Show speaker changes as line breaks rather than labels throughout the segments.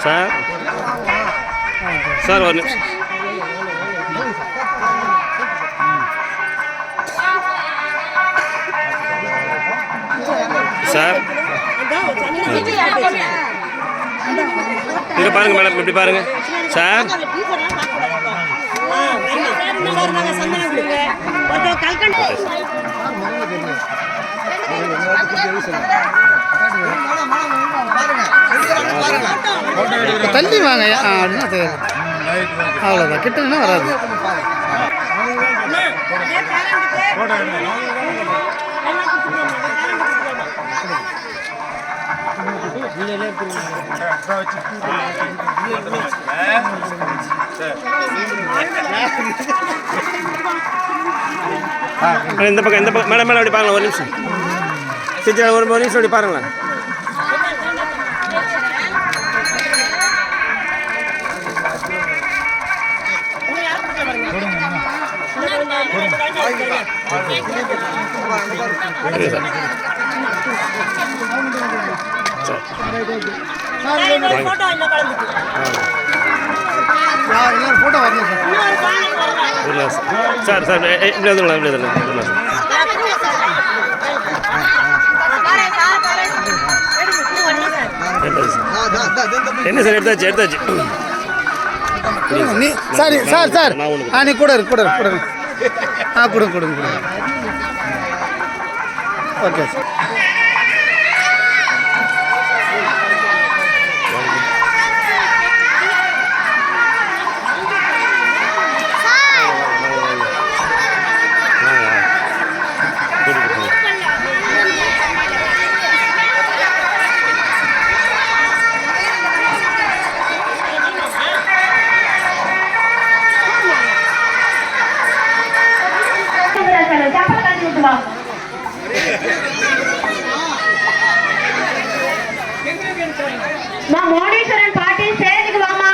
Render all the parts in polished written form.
Sir sir ஒரு நிமிஷம் sir இங்கே பாருங்கள் மேடம், இப்படி பாருங்கள் சார்.
தள்ளி வாங்க அப்படின்னா அவ்வளோதான், கிட்டனா வராது.
இந்த பக்கம் மேடம் மேடம் அப்படி பாருங்களேன், ஒரு நிமிஷம் டீச்சர், ஒரு நிமிஷம் அப்படி பாருங்களேன்.
ஃபோட்டோ வரணும்
சார். சார் இப்படி வந்துங்களா, இப்படி வந்துங்களா என்ன சார்? எடுத்தாச்சு.
நீ சாரி சார் சார் நீ கூட கொடுங்க ஓகே சார்.
மோனீஸ்வரன் பாட்டி ஸ்டேஜுக்கு வாமா.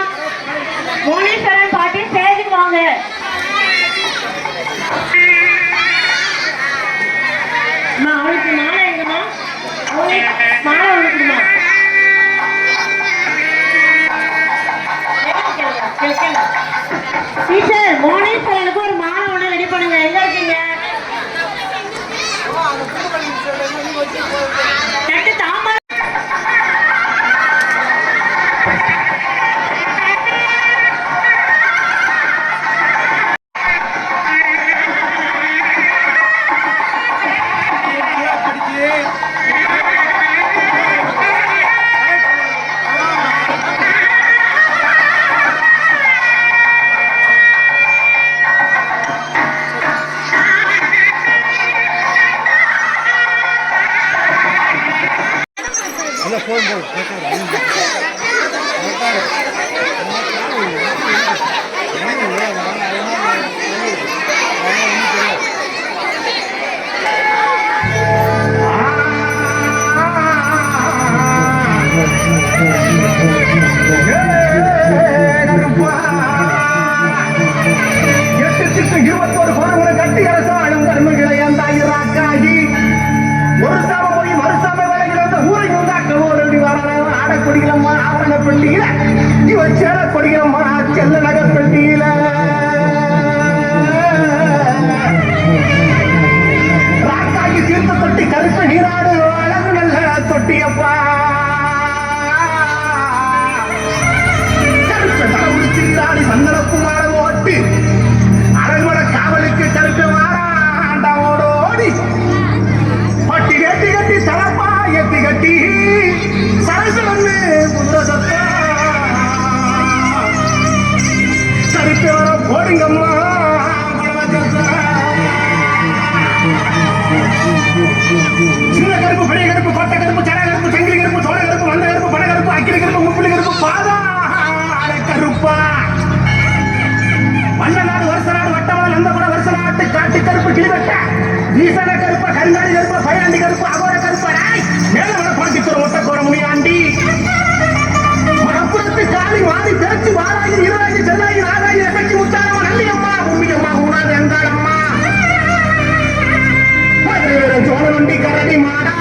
மோனீஸ்வரன் பாட்டி ஸ்டேஜுக்கு வாங்க. அவளுக்கு மாலை எங்கம்மா? மாலை உனக்குமா? டீச்சர், மோனீஸ்வரனுக்கு ஒரு மாலை ஒன்று ரெடி பண்ணுங்க. எங்க இருக்கீங்க? தட்டு தாமா.
கரடி மாடா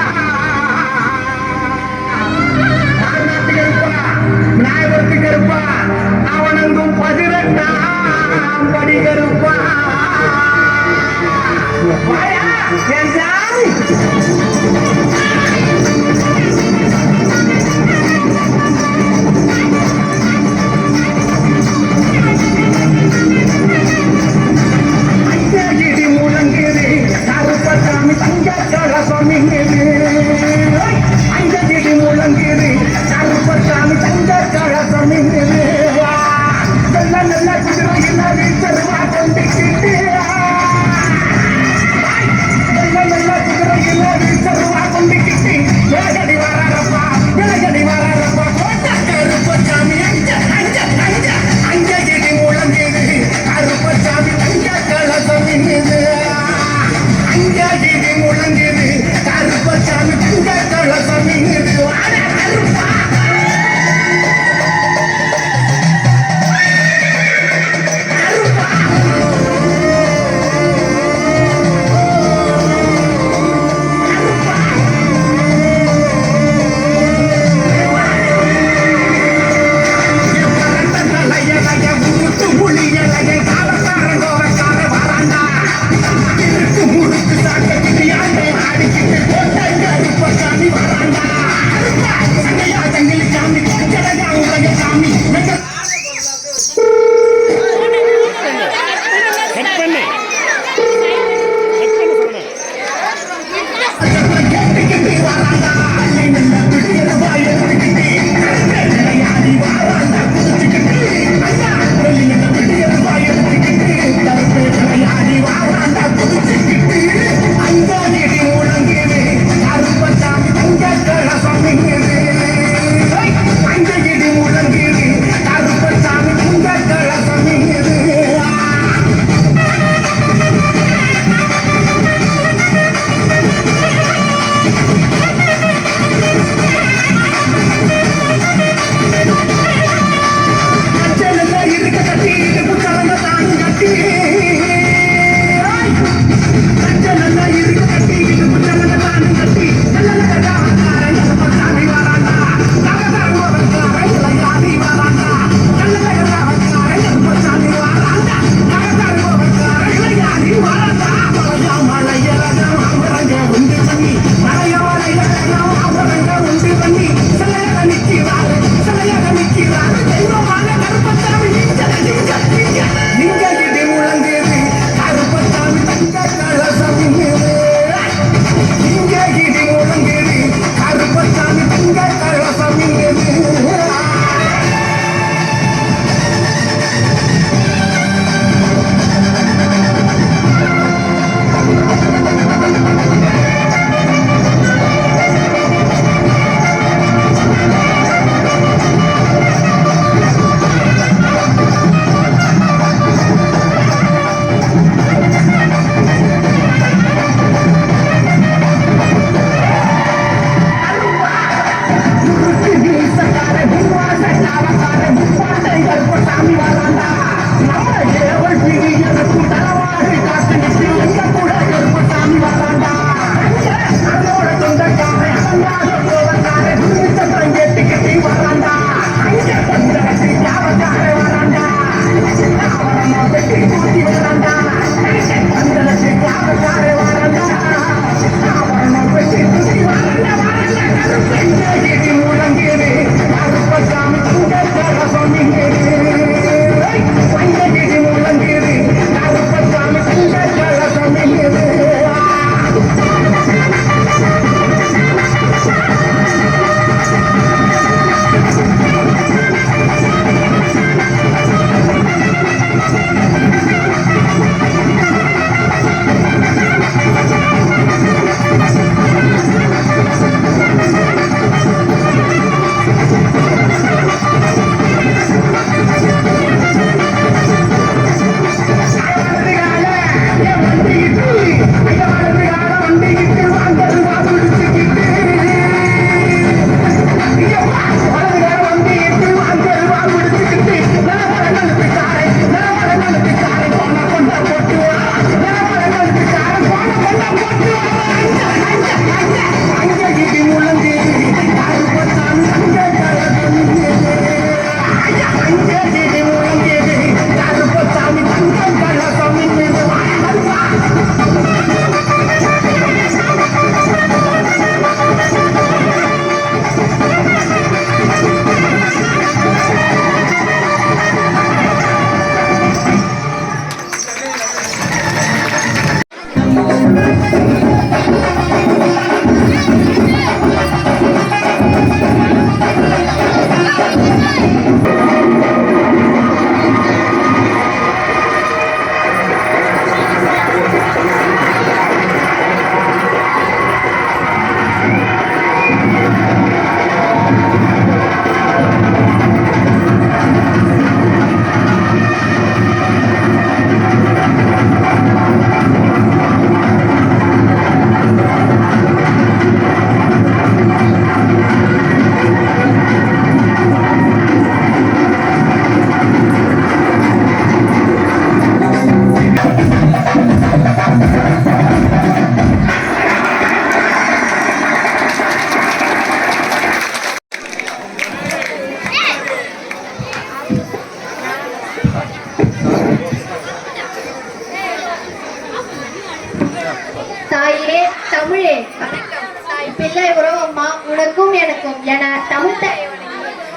பிள்ளை உறவம்மா உனக்கும் எனக்கும் என தமிழ்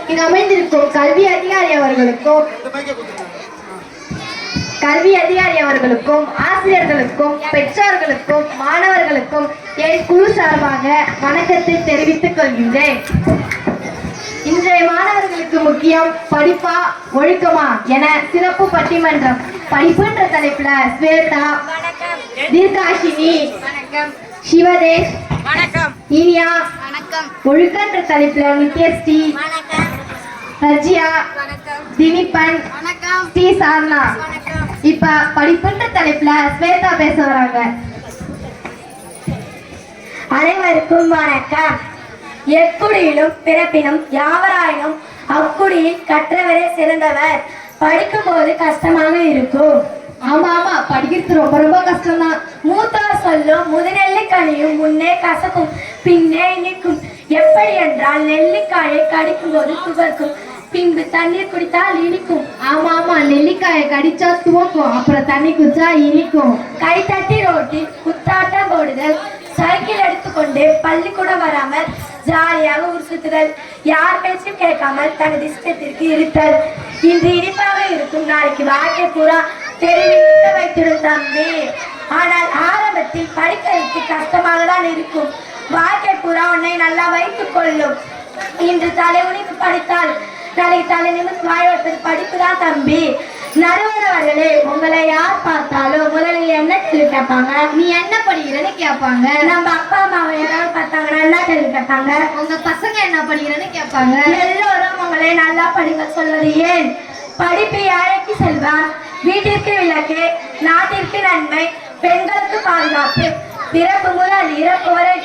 இங்கு அமைந்திருக்கும் கல்வி அதிகாரி அவர்களுக்கும் ஆசிரியர்களுக்கும் பெற்றோர்களுக்கும் மாணவர்களுக்கும் என் குழு சார்பாக வணக்கத்தை தெரிவித்துக் கொள்கின்றேன். இன்றைய மாணவர்களுக்கு முக்கியம் படிப்பா ஒழுக்கமா என சிறப்பு பட்டிமன்றம் படிப்புன்ற தலைப்புல ஸ்வேதா, தீர்காஷினி, சிவதேஷ், இனியா, ஒழுக்கன்ற தலைப்புல நித்யஸ்ரீ, ரஜியா, தினிப்பன், ஸ்ரீ சார்னா. இப்ப படிப்புன்ற தலைப்புல ஸ்வேதா பேச வராங்க.
அனைவருக்கும் வணக்கம். எக்குடியிலும் பிறப்பினும் யாவராயினும் அக்குடியில் கற்றவரே சிறந்தவர். படிக்கும் போது கஷ்டமாக இருக்கும்.
ஆமா ஆமா, படிக்கிறது ரொம்ப ரொம்ப கஷ்டம்தான்.
மூத்தோர் சொல்லும் முதுநெல்லிக்காயும் முன்னே கசக்கும் பின்னே இனிக்கும். எப்படி என்றால் நெல்லிக்காயை கடிக்கும் போது துவர்க்கும், பின்பு தண்ணீர் குடித்தால் இனிக்கும்.
ஆமா ஆமா, நெல்லிக்காயை கடிச்சா துவக்கும், அப்புறம் தண்ணி குடிச்சா இனிக்கும்.
கைத்தட்டி ரோட்டில் குத்தாட்டம் போடுதல், சைக்கிள் எடுத்துக்கொண்டு பள்ளிக்கூடம் வராமல் ஜாலியாக ஊர் சுத்துதல், யார் பேச்சும் கேட்காமல் தனது இஷ்டத்திற்கு இருத்தல். இன்று இனிப்பாக இருக்கும், நாளைக்கு வாழ்க்கை பூரா தெரிவித்து வைத்திடும் தம்பி. ஆனால் ஆரம்பத்தில் படிக்கிறதுக்கு கஷ்டமாக தான் இருக்கும். வாழ்க்கை பூரா உன்னை நல்லா வைத்துக் கொள்ளும். இன்று தலைமுடிக்கு படித்தால் நாளைக்கு தலை நிமிர்ந்து வாழ்வது படிப்பு தான் தம்பி. நடுவரவர்களே, உங்களை யார் பார்த்தாலும் முதலில் என்ன கேள்வி கேட்பாங்க?
நீ என்ன படிக்கிறன்னு கேட்பாங்க.
நம்ம அப்பா அம்மாவை யாராவது பார்த்தாங்கன்னா என்ன கேள்வி கேட்பாங்க?
உங்க பசங்க என்ன படிக்கிறன்னு கேட்பாங்க.
எல்லோரும் உங்களை நல்லா படிக்க சொல்வது ஏன்? படிப்பு ஏழைக்கு செல்வம், வீட்டிற்கு விளக்கு, நாட்டிற்கு நன்மை, பெண்களுக்கு பாதுகாப்பு, பிறப்பு முதல் இறப்பு வரை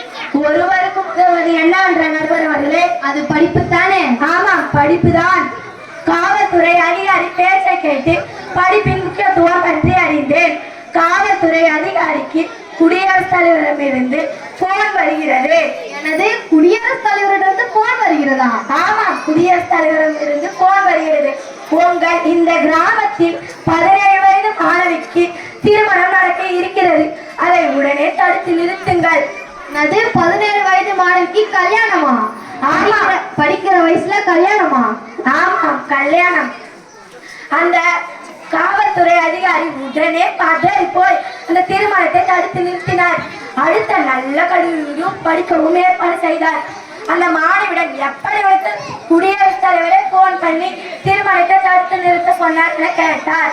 ஒருவருக்கும் உதவுவது என்னவென்ற நடுவர்களே,
அது படிப்பு தானே?
ஆமாம், படிப்புதான். காவல்துறை அதிகாரி பேச்சை கேட்டு படிப்பின் முக்கியத்துவம் பற்றி அறிந்தேன். காவல்துறை அதிகாரிக்கு குடியரசுத் தலைவரிடமிருந்து போன் வருகிறது.
எனது குடியரசுத் தலைவரிடம் போன் வருகிறதா?
ஆமாம், குடியரசுத் தலைவரிடமிருந்து போன் வருகிறது. உங்கள் இந்த கிராமத்தில் 17 வயது மாணவிக்கு திருமணம் நடக்க இருக்கிறது. அதை உடனே தடுத்து நிறுத்துங்கள்.
அது 17 வயது மாணவிக்கு கல்யாணமா?
ஆமா,
படிக்கிற வயசுல கல்யாணமா?
ஆமாம், கல்யாணம். அந்த காவல்துறை அதிகாரி உடனே பதறி போய் அந்த திருமணத்தை தடுத்து நிறுத்தினார். அடுத்த நல்ல கல்லூரியும் படிக்கவும் ஏற்பாடு செய்தார். அந்த மாணவிடம் எப்படி வைத்து குடியரசுத் தலைவரை போன் பண்ணி திருமணத்தை தடுத்து நிறுத்த சொன்னார் என கேட்டார்.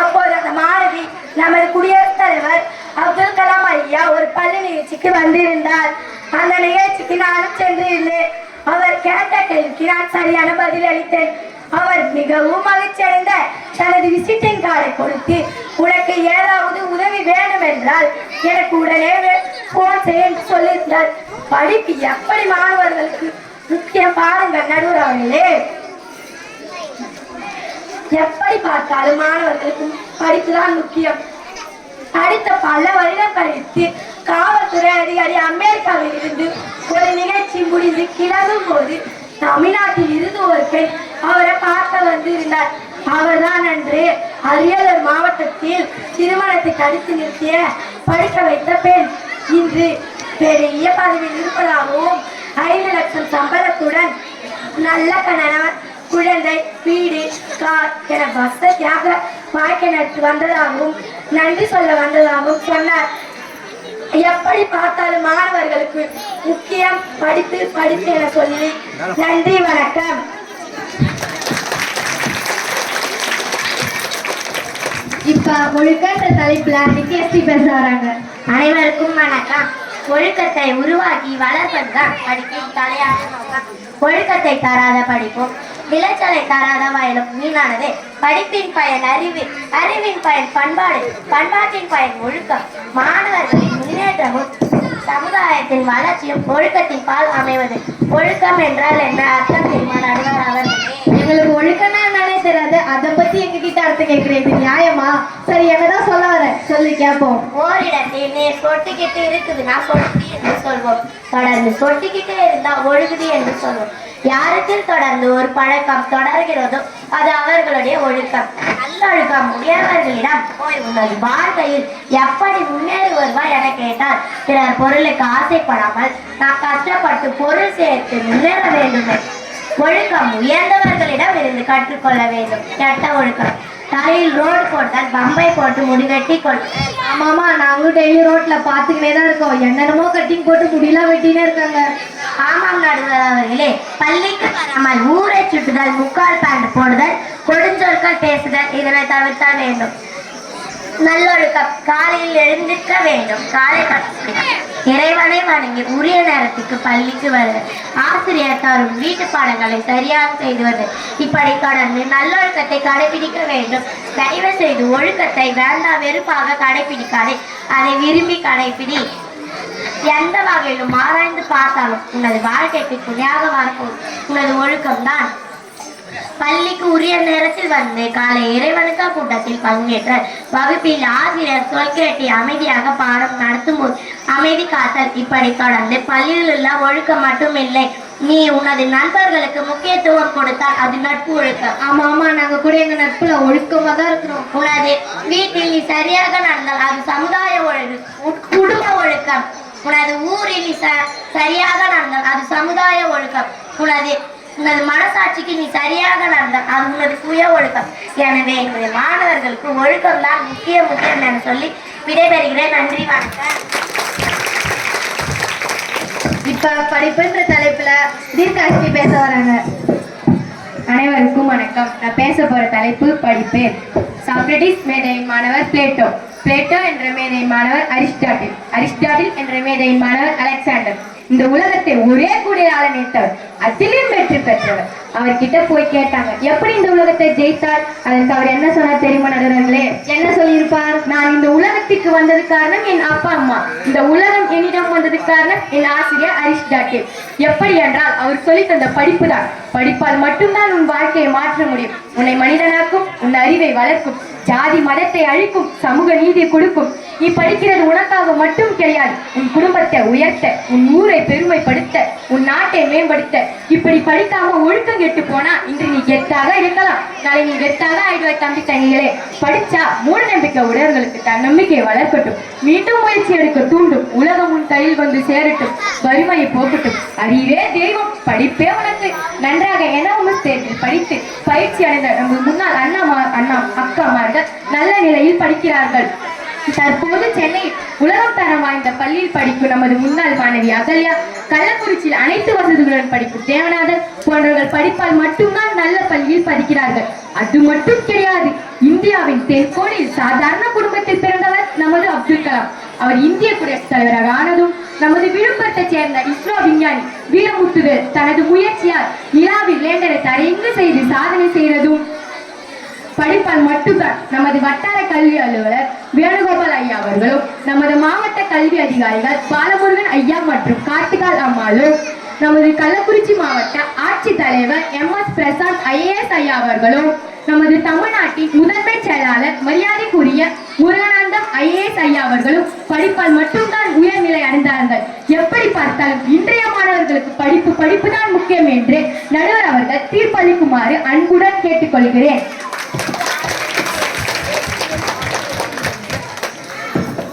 அப்போது அந்த மாணவி, நமது குடியரசுத் தலைவர் அப்துல் கலாம் ஐயா ஒரு பள்ளி நிகழ்ச்சிக்கு வந்திருந்தார். அந்த நிகழ்ச்சிக்கு நானும் சென்றிருந்தேன். அவர் கேட்ட கேள்விக்கு நான் சரியான பதில் அளித்தேன். அவர் மிகவும் மகிழ்ச்சி அடைந்த தனது விசிட்டிங் கார்டை கொடுத்து, உனக்கு ஏதாவது உதவி வேண்டும் என்றால் எனக்கு உடனே போன் செய்ய என்று சொல்லியிருந்தார். படிப்பு எப்படி மாணவர்களுக்கு முக்கியம் பாருங்கள் நடுவர்களே. எப்படி பார்த்தாலும் மாணவர்களுக்கு படிப்புதான் முக்கியம். அடுத்த பல வருடம் கழித்து காவல்துறை அதிகாரி அமெரிக்காவில் இருந்து ஒரு நிகழ்ச்சி முடிந்து கிளம்பும் போது தமிழ்நாட்டில் இருந்து ஒரு பெண் அவரை பார்க்க வந்திருந்தார். அவர்தான் அன்று அரியலூர் மாவட்டத்தில் திருமணத்தை தடுத்து நிறுத்திய படிக்க வைத்த பெண். இன்று பெரிய பதவியில் இருப்பதாகவும் 5 லட்சம் சம்பளத்துடன் நல்ல கணவன், குழந்தை, வீடு, கார் என வசதியாக வாழ்க்கை நடத்தி வந்ததாகவும் நன்றி சொல்ல வந்ததாகவும் சொன்னார். எப்படி பார்த்தாலும் மாணவர்களுக்கு முக்கியம் படிப்பு படிப்பு என சொல்லி நன்றி, வணக்கம்.
இப்ப ஒழுக்கன்ற தலைப்புல நித்யஸ்ரீ பேச வராங்க.
அனைவருக்கும் வணக்கம். ஒழுக்கத்தை உருவாக்கி வளர்ப்பதுதான் படிப்பின் தலையான நோக்கம். ஒழுக்கத்தை தராத படிப்பும் விளைச்சலை தராத வயலும் வீணானது. படிப்பின் பயன் அறிவு, அறிவின் பயன் பண்பாடு, பண்பாட்டின் பயன் ஒழுக்கம். மாணவர்களின் முன்னேற்றமும் சமுதாயத்தின் வளர்ச்சியும் ஒழுக்கத்தின் பால் அமைவது. ஒழுக்கம் என்றால் என்ன அர்த்தம் தெரியுமா நடுவர் அவர்களே?
எங்களுக்கு ஒழுக்கம்னா என்னன்னே தெரியாது, அதை பத்தி எங்ககிட்ட அர்த்தம் கேட்கிறேன், இது நியாயமா? சரி, என்னதான் சொல்ல வர சொல்லி கேட்போம்.
ஓரிடத்தில் நீர் சொட்டிக்கிட்டு இருக்குதுன்னா சொட்டி என்று சொல்வோம். தொடர்ந்து சொட்டிக்கிட்டே இருந்தா ஒழுகுது என்று சொல்வோம். யாருக்கு தொடர்ந்து ஒரு பழக்கம் தொடர்கிறதோ அது அவர்களுடைய ஒழுக்கம். நல்ல நல்லொழுக்கம் உடையவர்களிடம் போய் உனது வாழ்க்கையில் எப்படி முன்னேறி வருவாய் என கேட்டால் பிறர் பொருளுக்கு ஆசைப்படாமல் நான் கஷ்டப்பட்டு பொருள் சேர்த்து முன்னேற வேண்டுமே. ஒழுக்கம் உயர்ந்தவர்களிடம் இருந்து கற்றுக்கொள்ள வேண்டும். கெட்ட ஒழுக்கம் தலையில் ரோடு போட்டால் பம்பை போட்டு முடிவெட்டி கொள்.
ஆமாமா, நாங்களும் டெய்லி ரோட்ல பாத்துக்கிட்டே தான் இருக்கோம். என்னென்னமோ கட்டிங் போட்டு முடியெல்லாம் வெட்டினே இருக்காங்க.
ஆமாம் நடுவர் அவர்களே, பள்ளிக்கு வராமல் ஊரை சுட்டுதல், முக்கால் பேண்ட் போடுதல், கொடுஞ்சொற்கள் பேசுதல் இதனை தவிர்த்தால் வேண்டும். நல்லொழுக்கம் காலையில் எழுந்திருக்க வேண்டும். காலை இறைவனை வணங்கி உரிய நேரத்துக்கு பள்ளிக்கு வருவது, ஆசிரியர் தரும் வீட்டு பாடங்களை சரியாக செய்து வருவது, இப்படி தொடர்ந்து நல்லொழுக்கத்தை கடைபிடிக்க வேண்டும். தயவு செய்து ஒழுக்கத்தை வேண்டாம் வெறுப்பாக கடைபிடிக்காதே, அதை விரும்பி கடைபிடி. எந்த வகையிலும் ஆராய்ந்து பார்த்தாலும் உனது வாழ்க்கைக்கு துணையாக வரப்போம் உனது ஒழுக்கம்தான். பள்ளிக்கு உரிய நேரத்தில் வந்து காலை இறைவனுக்கா கூட்டத்தில் பங்கேற்ற வகுப்பில் ஆசிரியர் சொல் கேட்டி அமைதியாக பாடம் நடத்தும் போது அமைதி காத்தல், இப்படி தொடர்ந்து பள்ளியில் உள்ள ஒழுக்கம் மட்டுமில்லை, நீ உனது நண்பர்களுக்கு முக்கியத்துவம் கொடுத்தால் அது நட்பு ஒழுக்கம்.
ஆமா ஆமா, நாங்க கூட எங்க நட்புல ஒழுக்கமா தான் இருக்கிறோம்.
உனது வீட்டில் நீ சரியாக நடந்தால் அது சமுதாய ஒழுக்கம், குடும்ப ஒழுக்கம். உனது ஊரில் நீ சரியாக நடந்தால் அது சமுதாய ஒழுக்கம். உனது மனசாட்சிக்கு நீ சரியாக நடந்தால் அது உனது சுய ஒழுக்கம். எனவே எங்களுடைய மாணவர்களுக்கு ஒழுக்கம் தான் முக்கியம் என சொல்லி விடைபெறுகிறேன். நன்றி, வணக்கம்.
இப்ப படிப்புன்ற தலைப்புல தீர்க்காஷ்டி பேச வராங்க.
அனைவருக்கும் வணக்கம். நான் பேச போற தலைப்பு படிப்பு. சாக்ரட்டிஸ் மேதையின் மாணவர் பிளேட்டோ, பிளேட்டோ என்ற மேதையின் மாணவர் அரிஸ்டாட்டில், அரிஸ்டாட்டில் என்ற மேதையின் மாணவர் அலெக்சாண்டர். இந்த உலகத்தை ஒரே கூடியால நினைத்தவர், அதிலும் வெற்றி பெற்றவர். அவர்கிட்ட போய் கேட்டாங்க, எப்படி இந்த உலகத்தை ஜெயித்தார்? அதற்கு அவர் என்ன சொன்னார் தெரியுமா நடுவர்களே? என்ன சொல்லியிருப்பார்? நான் இந்த உலகத்திற்கு வந்தது காரணம் என் அப்பா அம்மா, இந்த உலகம் என்னிடம் வந்தது காரணம் என் ஆசிரியர் அரிஸ்டாட்டில். எப்படி என்றால் அவர் சொல்லி தந்த படிப்பு தான். படிப்பால் மட்டும்தான் உன் வாழ்க்கையை மாற்ற முடியும். உன்னை மனிதனாக்கும், உன் அறிவை வளர்க்கும், ஜாதி மதத்தை அழிக்கும், சமூக நீதி கொடுக்கும். நீ படிக்கிறது உனக்காக மட்டும் கிடையாது, உன் குடும்பத்தை உயர்த்த, உன் ஊரை பெருமைப்படுத்த, உன் நாட்டை மேம்படுத்த. இப்படி படிக்காம ஒழுக்கம் கெட்டு போனா இன்று நீ கெத்தாக இருக்கலாம், நாளை நீ கெத்தாக ஆயிடுவாய். தம்பி தனிகளே, படிச்சா மூட நம்பிக்கை உடையவர்களுக்கு தன்னம்பிக்கையை வளர்க்கட்டும், மீண்டும் முயற்சி எடுக்க தூண்டும், உலகம் உன் கையில் வந்து சேரட்டும், வறுமையை போக்கட்டும். அறிவே தெய்வம், படிப்பே உனக்கு. நன்றாக எனவும் தேர்வில் படித்து பயிற்சி அடைந்த நம்ம முன்னாள் அக்காமார்கள் நல்ல நிலையில் படிக்கிறார்கள். தற்போது சென்னையில் உலகம் தரம் வாய்ந்த பள்ளியில் படிக்கும் நமது முன்னாள் மாணவி அகல்யா, கள்ளக்குறிச்சியில் அனைத்து வசதிகளுடன் படிக்கும் தேவநாதன் போன்றவர்கள் படிப்பால் மட்டும்தான் நல்ல பள்ளியில் படிக்கிறார்கள். அது மட்டும் கிடையாது, இந்தியாவின் தென்கோடியில் சாதாரண குடும்பத்தில் பிறந்தவர் நமது அப்துல் கலாம். அவர் இந்திய குடியரசுத் தலைவராக ஆனதும் நமது விழுப்புரத்தைச் சேர்ந்த இஸ்ரோ விஞ்ஞானி வீரமுத்துவேல் தனது முயற்சியால் நிலாவில் லேண்டரை தரையங்கு செய்து சாதனை செய்ததும் படிப்பால் மட்டும்தான். நமது வட்டார கல்வி அலுவலர் வேணுகோபால் ஐயா அவர்களும், நமது மாவட்ட கல்வி அதிகாரிகள் பாலமுருகன் ஐயா மற்றும் கார்த்திகால் அம்மாளும், நமது கள்ளக்குறிச்சி மாவட்ட ஆட்சித்தலைவர் MS பிரசாந்த் IAS ஐயா அவர்களும், நமது தமிழ்நாட்டின் முதன்மை செயலாளர் மரியாதைக்குரிய முருகானந்தம் IAS ஐயா அவர்களும் படிப்பால் மட்டும்தான் உயர்நிலை அடைந்தார்கள். எப்படி பார்த்தாலும் இன்றைய மாணவர்களுக்கு படிப்பு தான் முக்கியம் என்று நடுவர் அவர்கள் தீர்ப்பளிக்குமாறு அன்புடன் கேட்டுக்கொள்கிறேன்.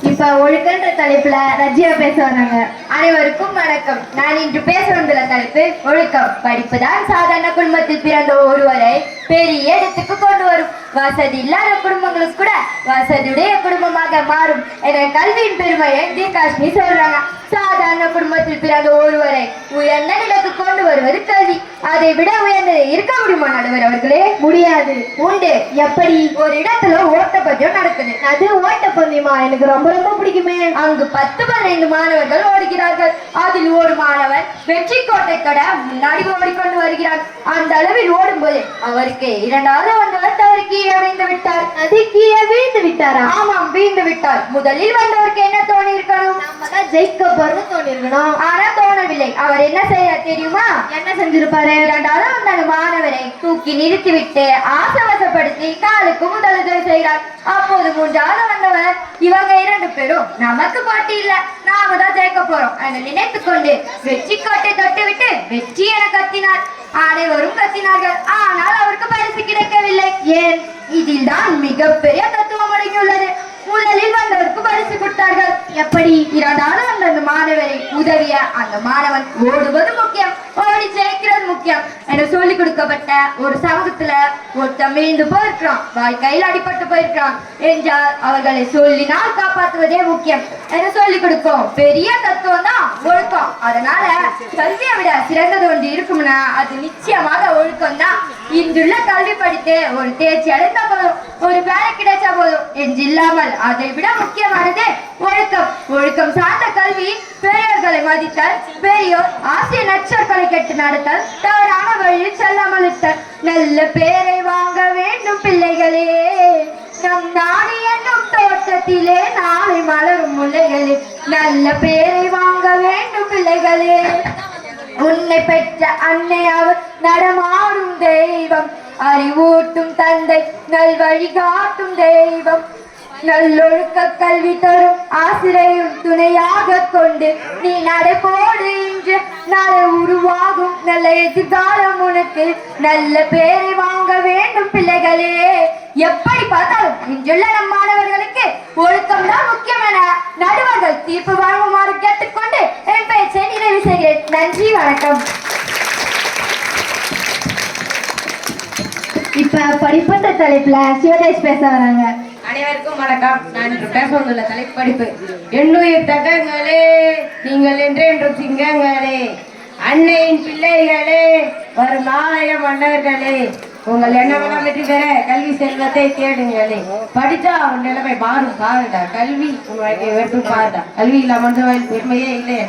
இப்ப ஒழுக்கன்ற தலைப்புல ரஜியா பேச வராங்க.
அனைவருக்கும் வணக்கம். நான் இன்று பேச வந்துள்ள தலைப்பு ஒழுக்கம். படிப்புதான் சாதாரண குடும்பத்தில் பிறந்த ஒருவரை பெரிய இடத்துக்கு கொண்டு வரும். வசதி இல்லாத குடும்பங்களுக்கு கூட வசதியுடைய குடும்பமாக மாறும் என கல்வியின் பெருமையை தீர்க்காஷ்மி சொல்றாங்க. சாதாரண குடும்பத்தில் பிறந்த ஒருவரை உயர்ந்த நிலைக்கு கொண்டு வருவது கல்வி. அதை விட உயர்ந்தது இருக்க முடியுமா நடுவர் அவர்களே?
முடியாது.
உண்டு. எப்படி? ஒரு இடத்துல ஓட்டப்பந்தயம் நடக்குது.
அது ஓட்டப்பந்தயமா? எனக்கு ரொம்ப ரொம்ப பிடிக்குமே.
அங்கு 10-15 மாணவர்கள் ஓடுகிறார்கள். அதில் ஒரு மாணவன் வெற்றி கோட்டை கட முன்னாடி ஓடிக்கொண்டு வருகிறார். அந்த அளவில் ஓடும்போது அவருக்கு இரண்டாவது வந்தவர் தவறு கீழே விழுந்து விட்டார்.
அது கீழே விழுந்து விட்டாரா?
ஆமாம், விழுந்து விட்டார். முதலில் வந்தவருக்கு என்ன தோணி இருக்கணும்?
நம்ம தான் ஜெயிக்க போறோம்னு தோணி இருக்கணும்.
ஆனா தோணவில்லை. அவர் என்ன செய்ய தெரியுமா?
என்ன செஞ்சிருப்பாரு?
இரண்டாவது வந்த மாணவரை தூக்கி நிறுத்திவிட்டு ஆசவசப்படுத்தி காலுக்கு முதலுதவி செய்கிறார். அப்போது மூன்றாவது வந்தவர், இவங்க 2 பேரும் நமக்கு போட்டி இல்ல, நாம தான் ஜெயிக்க போறோம் என நினைத்து கொண்டு வெற்றி கோட்டை தொட்டு விட்டு வெற்றி என
கத்தினார். அனைவரும் கத்தினார்கள். ஆனால் அவருக்கு பரிசு கிடைக்கவில்லை. ஏன்? இதில் தான் மிகப்பெரிய தத்துவம் அடங்கியுள்ளது. முதலில் வந்தவருக்கு பரிசு கொடுத்தார்கள். எப்படி? இரண்டாவது அந்த மாணவரை உதவிய அந்த மாணவன் ஓடுவது முக்கியம், ஓடி ஜெயிக்கிறது முக்கியம் என்று சொல்லிக் கொடுக்கப்பட்ட ஒரு சமூகத்துல ஒருத்தன் மீண்டு போயிருக்கிறான், வாழ்க்கையில் அடிபட்டு போயிருக்கிறான் என்றால் அவர்களை சொல்லினால் காப்பாற்றுவதே முக்கியம் என்று சொல்லிக் கொடுக்கும் பெரிய தத்துவம் தான் ஒழுக்கம். அதனால கல்வியை விட சிறந்தது ஒன்று இருக்கும்னா அது நிச்சயமாக ஒழுக்கம் தான். இன்றுள்ள கல்வி படித்து ஒரு தேர்ச்சி அடைந்தா போதும், ஒரு வேலை கிடைச்சா போதும் என்று இல்லாமல் அதை விட முக்கியமானது ஒழுக்கம். ஒழுக்கம் சார்ந்த கல்வி பெரியவர்களை மதித்தல், பெரியோர் ஆசிய நற்சொற்களை கேட்டு நடத்தல், தவறான வழியில் செல்லாமல் இருத்தல், நல்ல பேரை வாங்க வேண்டும் பிள்ளைகளே, நம் நாடு என்னும் தோட்டத்திலே நாளை மலரும் முல்லைகளே, நல்ல பேரை வாங்க வேண்டும் பிள்ளைகளே, உன்னை பெற்ற அன்னை அவர் நடமாடும் தெய்வம், அறிவூட்டும் தந்தை நல் வழிகாட்டும் தெய்வம், நல்லொழுக்க கல்வி தரும் ஆசிரியரும் துணையாக கொண்டு நீ நடைபோடு இன்று நாளை உருவாகும் நல்ல எதிர்காலம் உனக்கு, நல்ல பேரை வாங்க வேண்டும் பிள்ளைகளே. எப்படி பார்த்தாலும் இன்றுள்ள நம் மாணவர்களுக்கு ஒழுக்கம் தான் முக்கியம் என நடுவர்கள் தீர்ப்பு வழங்குமாறு கேட்டுக்கொண்டு என் பேச்சை நிறைவு செய்கிறேன். நன்றி, வணக்கம்.
இப்ப படிப்புன்ற தலைப்புல சிவதேஷ் பேச வராங்க.
அனைவருக்கும் வணக்கம். நான் இன்று பேச வந்துள்ள தலைப்பு படிப்பு. எண்ணுயிர் தங்கங்களே, நீங்கள் என்றென்றும் சிங்கங்களே, அன்னையின் பிள்ளைகளே, வரும் நாளைய மன்னர்களே, உங்கள் எண்ணமெல்லாம் வெற்றி பெற கல்வி செல்வத்தை தேடுங்களே. படித்தா உன் நிலைமை மாறும் பாருடா, கல்வி உன் வாழ்க்கையை வெறும் பாருடா, கல்வி இல்லாமல் பெருமையே இல்லை.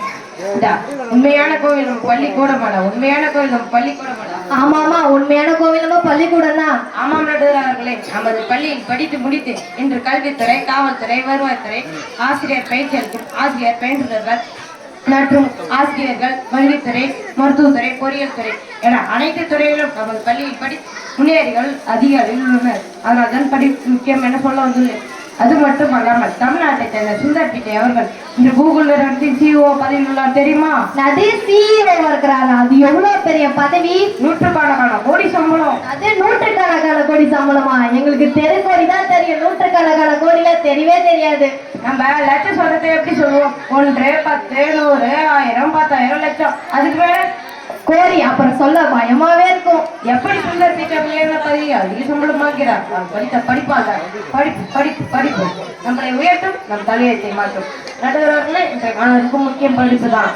உண்மையான கோவில் நம்ம பள்ளிக்கூடமாடா, உண்மையான கோவில் நம்ம பள்ளிக்கூடமாடா.
ஆமா ஆமா, உண்மையான கோவில் நம்ம பள்ளிக்கூடம் தான்.
ஆமாம் நடுவர்களே, நமது பள்ளியில் படித்து முடித்து இன்று கல்வித்துறை, காவல்துறை, வருவாய்த்துறை, ஆசிரியர் பயிற்சி அளிக்கும் ஆசிரியர் பயின்றுகள் மற்றும் ஆசிரியர்கள், வங்கித்துறை, மருத்துவத்துறை, பொறியியல் துறை என அனைத்து துறையிலும் நமது பள்ளியில் படி முன்னேறிகள் அதிக அளவில் உள்ளனர். அதனால் தான் படிப்பு முக்கியம் என சொல்ல வந்துள்ளேன். அது மட்டும் அல்லாமல் தமிழ்நாட்டை சேர்ந்த சுந்தர் பிச்சை அவர்கள் இன்று கூகுள் நிறுவனத்தின் CEO பதவியில் உள்ளார் தெரியுமா?
அது CEO இருக்கிறாரா? அது எவ்வளவு பெரிய பதவி!
நூற்றுக்கணக்கான கோடி சம்பளம்.
அது நூற்றுக்கணக்கான கோடி சம்பளமா? எங்களுக்கு தெருக்கோடி தான் தெரியும், நூற்றுக்கணக்கான கோடியில தெரியவே தெரியாது.
நம்ம லட்சம் சொல்றதை எப்படி சொல்லுவோம்? 1, 10, 100, 1000, 10,000, லட்சம், அதுக்கு மேல
கோடி. அப்புறம் சொல்ல பயமாவே இருக்கும்.
எப்படி சுந்தர் பிச்சை பிள்ளைங்க பதவி அதிக சம்பளமாக்கிறார்? படித்த படிப்பாக படிப்பு படிப்பு படிப்பு நம்மளை உயர்த்தும், நம் தலையத்தை மாற்றும். நடுவர்களே, இன்றைய மாணவருக்கும் முக்கியம் படிப்பு தான்.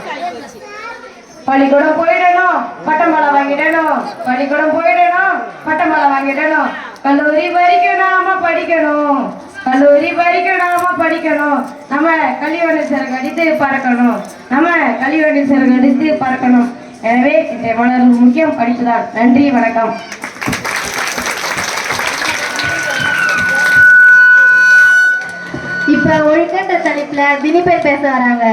பள்ளிக்கூடம் போயிடணும், பட்டமலை வாங்கிடணும், பள்ளிக்கூடம் போயிடணும், பட்டமலை வாங்கிடணும், கல்லூரி வரைக்கும் நாம படிக்கணும், கல்லூரி வரைக்கும் நாம படிக்கணும், நம்ம கல்விவண்டி சிறகு அடித்து பறக்கணும், நம்ம கல்விவண்டி சிறகு அடித்து பறக்கணும். எனவே இன்றைய மாணவர்கள் முக்கியம் படிப்புதான். நன்றி, வணக்கம்.
இப்ப ஒழுக்கன்ற தலைப்புல தினிபேர் பேச வராங்க.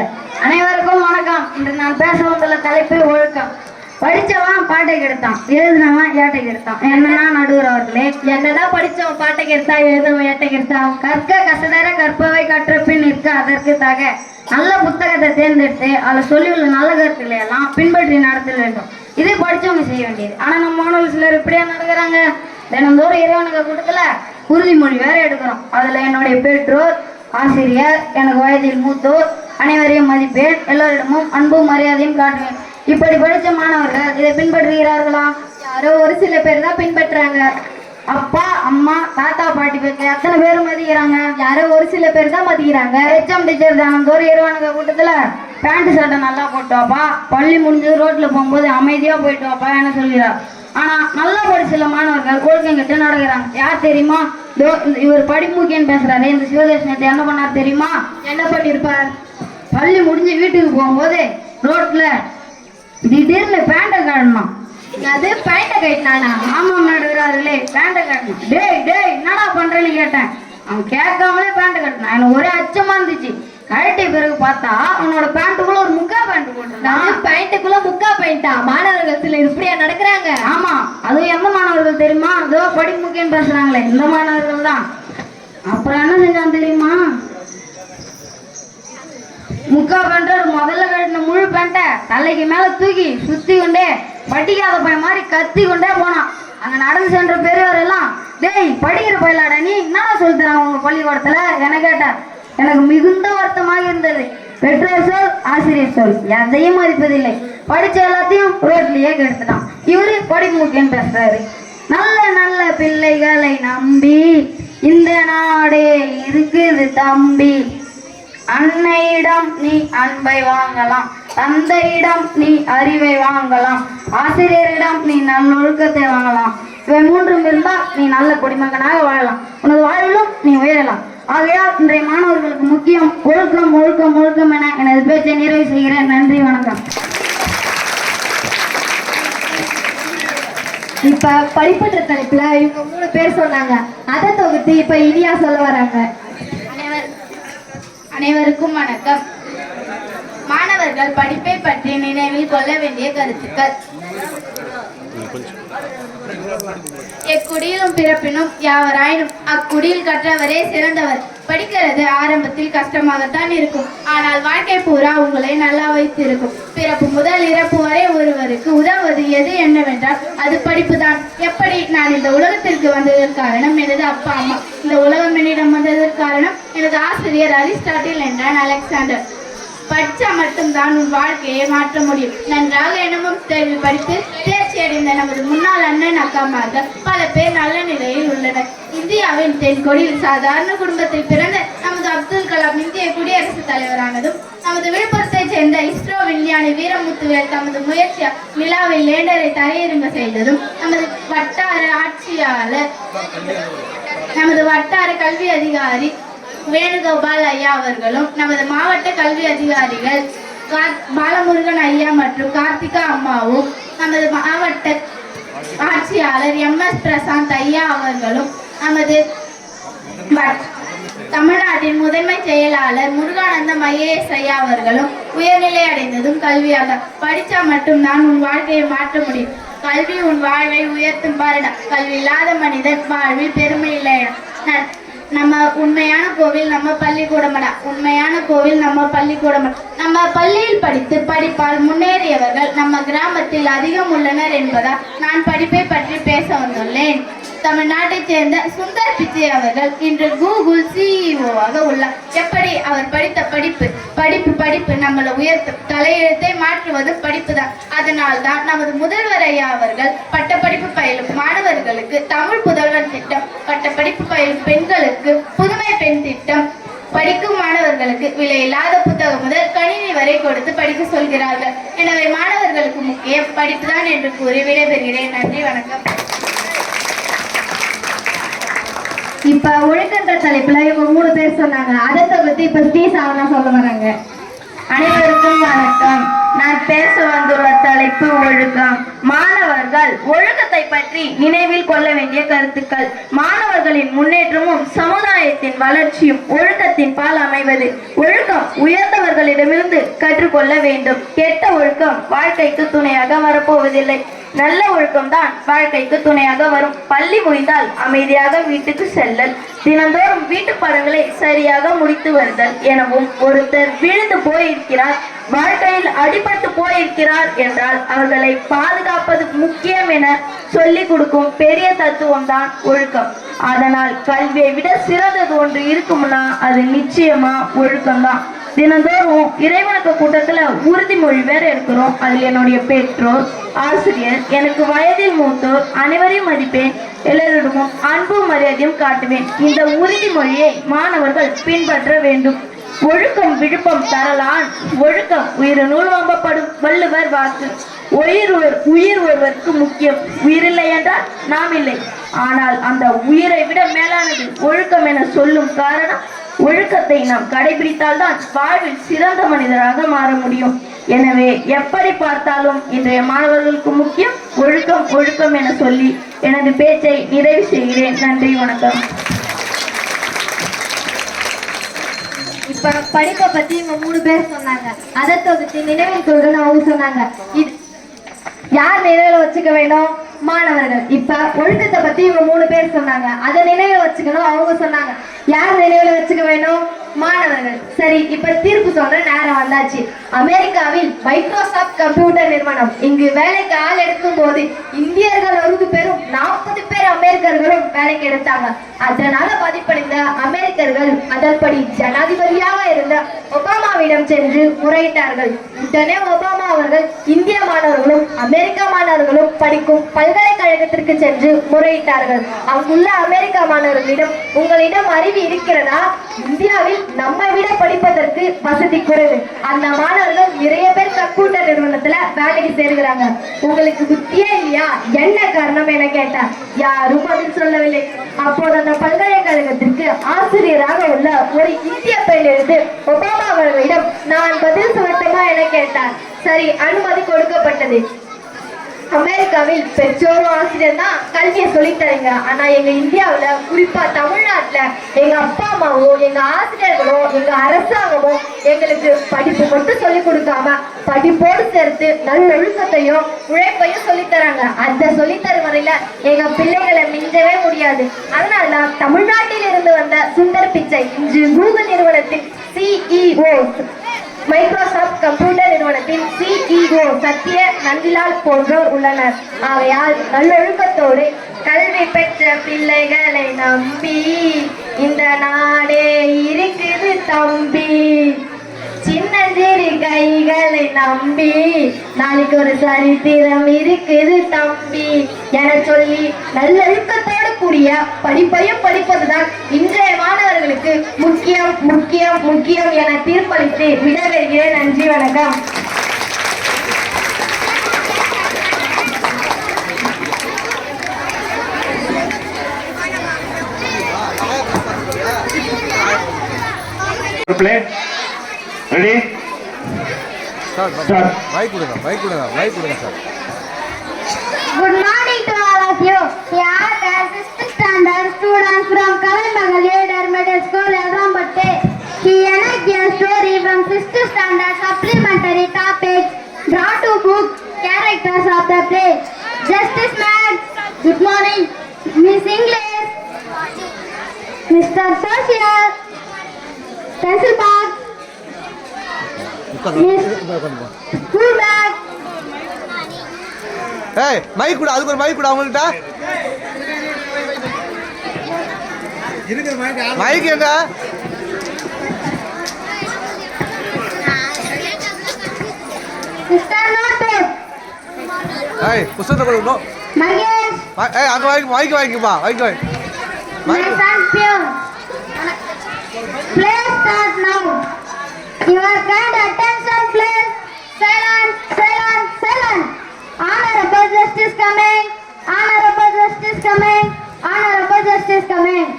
அனைவருக்கும் வணக்கம். இன்று நான் பேச வந்துள்ள தலைப்பு ஒழுக்கம். படிச்சவன் பாட்டை கெடுத்தான், எழுதினவன் ஏட்டை கெடுத்தான். என்னன்னா நடுவர் அவர்களே,
என்னதான் படிச்சவன் பாட்டை கெடுத்தா, எழுதவன் ஏட்டை கெடுத்தா?
கற்க கசடர கற்பவை கற்ற பின் நிற்க அதற்கு தக. நல்ல புத்தகத்தை தேர்ந்தெடுத்து அதில் சொல்லியுள்ள நல்ல கருத்துக்களை எல்லாம் பின்பற்றி நடத்த வேண்டும். இது படிச்சவங்க செய்ய வேண்டியது. ஆனா நம்ம மாணவர்கள் சிலர் இப்படியா நடக்கிறாங்க. தினந்தோறும் இறைவனுக்கு கூட்டத்துல உறுதிமொழி வேற எடுக்கிறோம். அதுல என்னுடைய பெற்றோர், ஆசிரியர், எனக்கு வயதில் மூத்தோர் அனைவரையும் மதிப்பேன், எல்லோரிடமும் அன்பும் மரியாதையும் காட்டுவேன். இப்படி படித்த மாணவர்கள் இதை பின்பற்றுகிறார்களா?
யாரோ ஒரு சில பேர் தான் பின்பற்றாங்க.
அப்பா, அம்மா, தாத்தா, பாட்டி பேச்சு அத்தனை பேரும் மதிக்கிறாங்க.
யாரோ ஒரு சில பேர் தான் மதிக்கிறாங்க.
HM டீச்சர் தினந்தோறும் இறைவனுக்கு கூட்டத்துல பேண்ட் சட்டை நல்லா போட்டு வாப்பா, பள்ளி முடிஞ்சு ரோட்ல போகும்போது அமைதியா போயிட்டு வாப்பா என சொல்கிறார். ஆனா நல்லா படிச்சுள்ள மாணவர்கள் ஒழுக்கம் கிட்ட நடக்கிறாங்க. யார் தெரியுமா? இவர் படிமுக்கியன்னு பேசுறாரு. இந்த சிவதேஷ் நேற்று என்ன பண்ணார் தெரியுமா?
என்ன பண்ணிருப்பார்?
பள்ளி முடிஞ்சு வீட்டுக்கு போகும்போது ரோட்ல திடீர்னு பேண்டை காட்டணும்.
அது பேண்ட கைட்டானா?
ஆமாம் நடுகிறார்களே, பேண்டை காட்டணும். டேய் டேய் என்னடா பண்றேன்னு கேட்டேன். அவன் கேட்காமலே பேண்டை கட்டினான். எனக்கு ஒரே அச்சமா இருந்துச்சு. கழட்டிய பிறகு பார்த்தா அவனோட பேண்ட்டுக்குள்ள ஒரு முக்கா பேண்ட் போட்டிருந்தான்.
பேண்ட்டுக்குள்ள முக்கா பேண்டா? மாணவர்கள் சிலர் இப்படியா நடக்கிறாங்க?
ஆமா, அதுவும் எந்த மாணவர்கள் தெரியுமா? அதோ படி முக்கியம் பேசுறாங்களே இந்த மாணவர்கள் தான். அப்புறம் என்ன செஞ்சான் தெரியுமா? முக்கா பேண்ட் முதல்ல கட்டின முழு பேண்ட்டை தலைக்கு மேல தூக்கி சுத்தி கொண்டே
படிக்காத பையன் மாதிரி கத்தி கொண்டே போனான். அங்க நடந்து சென்ற பெரியவர் எல்லாம், டேய் படிக்கிற பயிலாடா நீ என்னடா சொல்லி தரான் உங்க பள்ளிக்கூடத்துல என கேட்டார். எனக்கு மிகுந்த வருத்தமாக இருந்தது. பெற்றோர் சொல் ஆசிரியர் சொல் எதையும் மதிப்பதில்லை. படிச்ச எல்லாத்தையும் ரோட்லயே கெடுத்துட்டான். இவரு படிப்பு முக்கியம் பேசுறாரு. நல்ல நல்ல பிள்ளைகளை நம்பி இந்த நாடே இருக்குது தம்பி. அன்னையிடம் நீ அன்பை வாங்கலாம், தந்தையிடம் நீ அறிவை வாங்கலாம், ஆசிரியரிடம் நீ நல்லொழுக்கத்தை வாங்கலாம். இவை மூன்றும் இருந்தால் நீ நல்ல குடிமகனாக வாழலாம், உனது வாழ்விலும் நீ உயரலாம். ஆகையால் இன்றைய மாணவர்களுக்கு முக்கியம் ஒழுக்கம் ஒழுக்கம் ஒழுக்கம் என எனது பேச்சை நிறைவு செய்கிறேன். நன்றி, வணக்கம். இப்ப படிப்பற்ற தலைப்புல இவங்க 3 பேர் சொன்னாங்க. அதை தொகுத்து இப்ப இனியா சொல்ல வராங்க.
அனைவருக்கும் வணக்கம். மாணவர்கள் படிப்பை பற்றி நினைவில் கொள்ள வேண்டிய கருத்துக்கள். எக்குடியிலும் பிறப்பினும் யாவராயினும் அக்குடியில் கற்றவரே சிறந்தவர். படிக்கிறது ஆரம்பத்தில் கஷ்டமாகத்தான் இருக்கும், ஆனால் வாழ்க்கை பூரா உங்களை நல்லா வைத்திருக்கும். பிறப்பு முதல் இறப்பு வரை ஒருவருக்கு உதவுவது எது என்னவென்றால் அது படிப்பு தான். எப்படி நான் இந்த உலகத்திற்கு வந்ததற்கு காரணம் எனது அப்பா அம்மா. இந்த உலகம் என்னிடம் வந்ததற்கு காரணம் எனது ஆசிரியர் அரிஸ்டாட்டில் என்றான் அலெக்சாண்டர். படிச்சா மட்டும்தான் உன் வாழ்க்கையை மாற்ற முடியும். நன்றாக எண்ணமும் தேர்வு படித்து தேர்ச்சி அடைந்த நமது முன்னாள் அண்ணன் அக்காமார்கள் பல பேர் நல்ல நிலையில் உள்ளனர். இந்தியாவின் தென்கொடியில் சாதாரண குடும்பத்தில் பிறந்த நமது அப்துல் கலாம் இந்திய குடியரசுத் தலைவரானதும், நமது விழுப்புரத்தைச் சேர்ந்த இஸ்ரோ விஞ்ஞானி வீரமுத்துவேல் தமது முயற்சியால் நிலாவில் லேண்டரை தரையிறங்க செய்ததும், நமது வட்டார கல்வி அதிகாரி வேணுகோபால் ஐயா அவர்களும், நமது மாவட்ட கல்வி அதிகாரிகள் பாலமுருகன் ஐயா மற்றும் கார்த்திகா அம்மாவும், நமது மாவட்ட ஆட்சியாளர் MS பிரசாந்த் ஐயா அவர்களும், நமது தமிழ்நாட்டின் முதன்மை செயலாளர் முருகானந்தம் IAS ஐயா அவர்களும் உயர்நிலை அடைந்ததும் கல்வியாக. படிச்சா மட்டும்தான் உன் வாழ்க்கையை மாற்ற முடியும். கல்வி உன் வாழ்வை உயர்த்தும் பாருடா. கல்வி இல்லாத மனிதன் வாழ்வில் பெருமை இல்லை. நம்ம உண்மையான கோவில் நம்ம பள்ளிக்கூடமடா. உண்மையான கோவில் நம்ம பள்ளிக்கூடமடா. நம்ம பள்ளியில் படித்து படிப்பால் முன்னேறியவர்கள் நம்ம கிராமத்தில் அதிகம் உள்ளனர் என்பதால் நான் படிப்பை பற்றி பேச வந்துள்ளேன். தமிழ்நாட்டைச் சேர்ந்த சுந்தர் பிச்சை அவர்கள் இன்று கூகுள் CEO-ஆக உள்ளார். எப்படி? அவர் படித்த படிப்பு படிப்பு படிப்பு நம்மளை உயர்த்தும். தலையெழுத்தை மாற்றுவது படிப்பு தான். அதனால் தான் நமது முதல்வர் ஐயா அவர்கள் பட்டப்படிப்பு பயிலும் மாணவர்களுக்கு தமிழ் புதல்வன் திட்டம், பட்டப்படிப்பு பயிலும் பெண்களுக்கு புதுமை பெண் திட்டம், படிக்கும் மாணவர்களுக்கு விலையில்லாத புத்தகம் முதல் கணினி வரை கொடுத்து படிக்க சொல்கிறார்கள். எனவே மாணவர்களுக்கு முக்கியம் படிப்பு தான் என்று கூறி விடைபெறுகிறேன். நன்றி, வணக்கம்.
இப்ப ஒழுக்கன்ற தலைப்புல இவங்க 3 பேர் சொன்னாங்க. அதை தொகுத்து இப்ப ஸ்ரீசாவனா சொல்ல வராங்க.
அனைவருக்கும் வணக்கம். நான் பேச வந்துள்ள தலைப்பு ஒழுக்கம். மாணவர்கள் ஒழுக்கத்தை பற்றி நினைவில் கொள்ள வேண்டிய கருத்துக்கள். மாணவர்களின் முன்னேற்றமும் சமுதாயத்தின் வளர்ச்சியும் ஒழுக்கத்தின் பால் அமைவது. ஒழுக்கம் உயர்ந்தவர்களிடமிருந்து கற்றுக்கொள்ள வேண்டும். கெட்ட ஒழுக்கம் வாழ்க்கைக்கு துணையாக வரப்போவதில்லை. நல்ல ஒழுக்கம் தான் வாழ்க்கைக்கு துணையாக வரும். பள்ளி முடிந்தால் அமைதியாக வீட்டுக்கு செல்லல், தினந்தோறும் வீட்டு பாடங்களை சரியாக முடித்து வருதல் எனவும், ஒருத்தர் விழுந்து போயிருக்கிறார், வாழ்க்கையில் அடிபட்டு போயிருக்கிறார் என்றால் அவர்களை பாதுகாப்பது முக்கியம் என சொல்லிக் கொடுக்கும் பெரிய தத்துவம் தான் ஒழுக்கம். அதனால் கல்வியை விட சிறந்தது ஒன்று இருக்கும்னா அது நிச்சயமா ஒழுக்கம்தான். தினந்தோறும் இறைவணக்க கூட்டத்துல உறுதிமொழி வேற எடுக்கிறோம். அதில் என்னுடைய பெற்றோர், ஆசிரியர், எனக்கு வயதில் மூத்தோர் அனைவரையும் மதிப்பேன், எல்லோரிடமும் அன்பும் மரியாதையும் காட்டுவேன். இந்த உறுதிமொழியை மாணவர்கள் பின்பற்ற வேண்டும். ஒழுக்கம் விழுப்பம் தரலான், ஒழுக்கம் உயிர் நூல் வம்பப்படும் வள்ளுவர் வாக்கு. உயிர் ஒருவருக்கு முக்கியம். உயிரில்லை என்றால் நாம் இல்லை. ஆனால் அந்த உயிரை விட மேலானது ஒழுக்கம் என சொல்லும் காரணம், ஒழுக்கத்தை நாம் கடைபிடித்தால் தான் வாழ்வில் சிறந்த மனிதராக மாற முடியும். எனவே எப்படி பார்த்தாலும் இன்றைய மாணவர்களுக்கு முக்கியம் ஒழுக்கம் ஒழுக்கம் என சொல்லி எனது பேச்சை நிறைவு செய்கிறேன். நன்றி, வணக்கம்.
இப்ப படிப்பை பத்தி இவங்க 3 பேர் சொன்னாங்க. அதை தொகுத்து நினைவில் கொள்கன்னு அவங்க சொன்னாங்க. இது யார் நினைவுல வச்சுக்க வேணும்? மாணவர்கள். இப்ப ஒழுக்கத்தை பத்தி இவங்க 3 பேர் சொன்னாங்க. அதை நினைவுல வச்சுக்கணும் அவங்க சொன்னாங்க. யார் நினைவுல வச்சுக்க வேணும்?
மாணவர்கள். சரி, இப்ப தீர்ப்பு சொல்ற நேரம் வந்தாச்சு. அமெரிக்காவில் மைக்ரோசாப்ட் கம்ப்யூட்டர் நிறுவனம் இங்கு வேலைக்கு ஆள் எடுக்கும் போது இந்தியர்கள் 60 பேரும் 40 பேர் அமெரிக்கர்களும் வேலைக்கு எடுத்தாங்க. அதனால பதிப்படைந்த அமெரிக்கர்கள் அதன்படி ஜனாதிபதியாக இருந்த ஒபாமாவிடம் சென்று முறையிட்டார்கள். உடனே ஒபாமா அவர்கள் இந்திய மாணவர்களும் அமெரிக்க மாணவர்களும் படிக்கும் பல்கலைக்கழகத்திற்கு சென்று முறையிட்டார்கள். அங்குள்ள அமெரிக்க மாணவர்களிடம் உங்களிடம் அறிவு இருக்கிறதா? இந்தியாவில் நம்மை விட படிப்பதற்கு வசதி குறைவு. அந்த மாணவர்கள் நிறைய பேர் கம்ப்யூட்டர் நிறுவனத்துல வேலைக்கு சேர்கிறாங்க. உங்களுக்கு புத்தியே இல்லையா? என்ன காரணம் என கேட்டார். யாரும் பதில் சொல்லவில்லை. அப்போது அந்த பல்கலைக்கழகத்திற்கு ஆசிரியராக உள்ள ஒரு இந்திய பெண் இருந்து ஒபாமா அவர்களிடம் நான் பதில் சொல்லட்டுமா என கேட்டார். சரி, அனுமதி கொடுக்கப்பட்டது. அமெரிக்காவில் பெற்றோரும் ஆசிரியர் தான் கல்வியை சொல்லித்தரீங்க. ஆனா எங்க இந்தியாவுல, குறிப்பா தமிழ்நாட்டுல எங்க அப்பா அம்மாவும் எங்க ஆசிரியர்களும் எங்க அரசாங்கமும் எங்களுக்கு படிப்பு மட்டும் சொல்லி கொடுக்காம படிப்போடு சேர்த்து நல்ல ஒழுக்கத்தையும் உழைப்பையும் சொல்லித்தராங்க. அந்த சொல்லித்தரும் வரையில எங்க பிள்ளைகளை மிஞ்சவே முடியாது. அதனாலதான் தமிழ்நாட்டில் இருந்து வந்த சுந்தர் பிச்சை இன்று கூகுள் நிறுவனத்தின் CEO, மைக்ரோசாப்ட் கம்ப்யூட்டர் நிறுவனத்தின் CEO சத்ய நந்திலால் போன்றோர் உள்ளனர். ஆகையால் நல்லொழுக்கத்தோடு கல்வி பெற்ற பிள்ளைகளை நம்பி இந்த நாடே இருக்குது தம்பி. சின்னஞ்சிறு கைகளை நம்பி நாளைக்கு ஒரு சரித்திரம் இருக்குது தம்பி என சொல்லி நல்லொழுக்கத்தோடு கூடிய படிப்பையும் படிப்பதுதான் இன்றைய மாணவர்களுக்கு முக்கியம் முக்கியம் முக்கியம் என தீர்ப்பளித்து விடைபெறுகிறேன். நன்றி, வணக்கம்.
ரெடி?
மைக் கொடுங்க sir.
Good morning to all of you. Here the 6th standard students from Kalambagal Intermediate School, Yadrambatte. Here a story from 6th standard supplementary topic brought to book characters of the play. Justice Max. Good morning. Miss English. Mr. Social. Pencil box. Miss School bag.
ஏய், mic கொடு, அதுக்கு ஒரு mic கொடு அவங்கள்ட்ட. Mic எங்க?
Mr. Notebook.
ஏய், புத்தகத்தை கொடுக்கணும்.
Magesh.
ஏய், அங்க மைக் வாங்கிக்கப்பா, மைக் வாங்கி.
My son Pure. Play start now. Your kind attention please. Silence, silence, silence. Honorable Justice coming. Honorable Justice coming. Honorable Justice coming.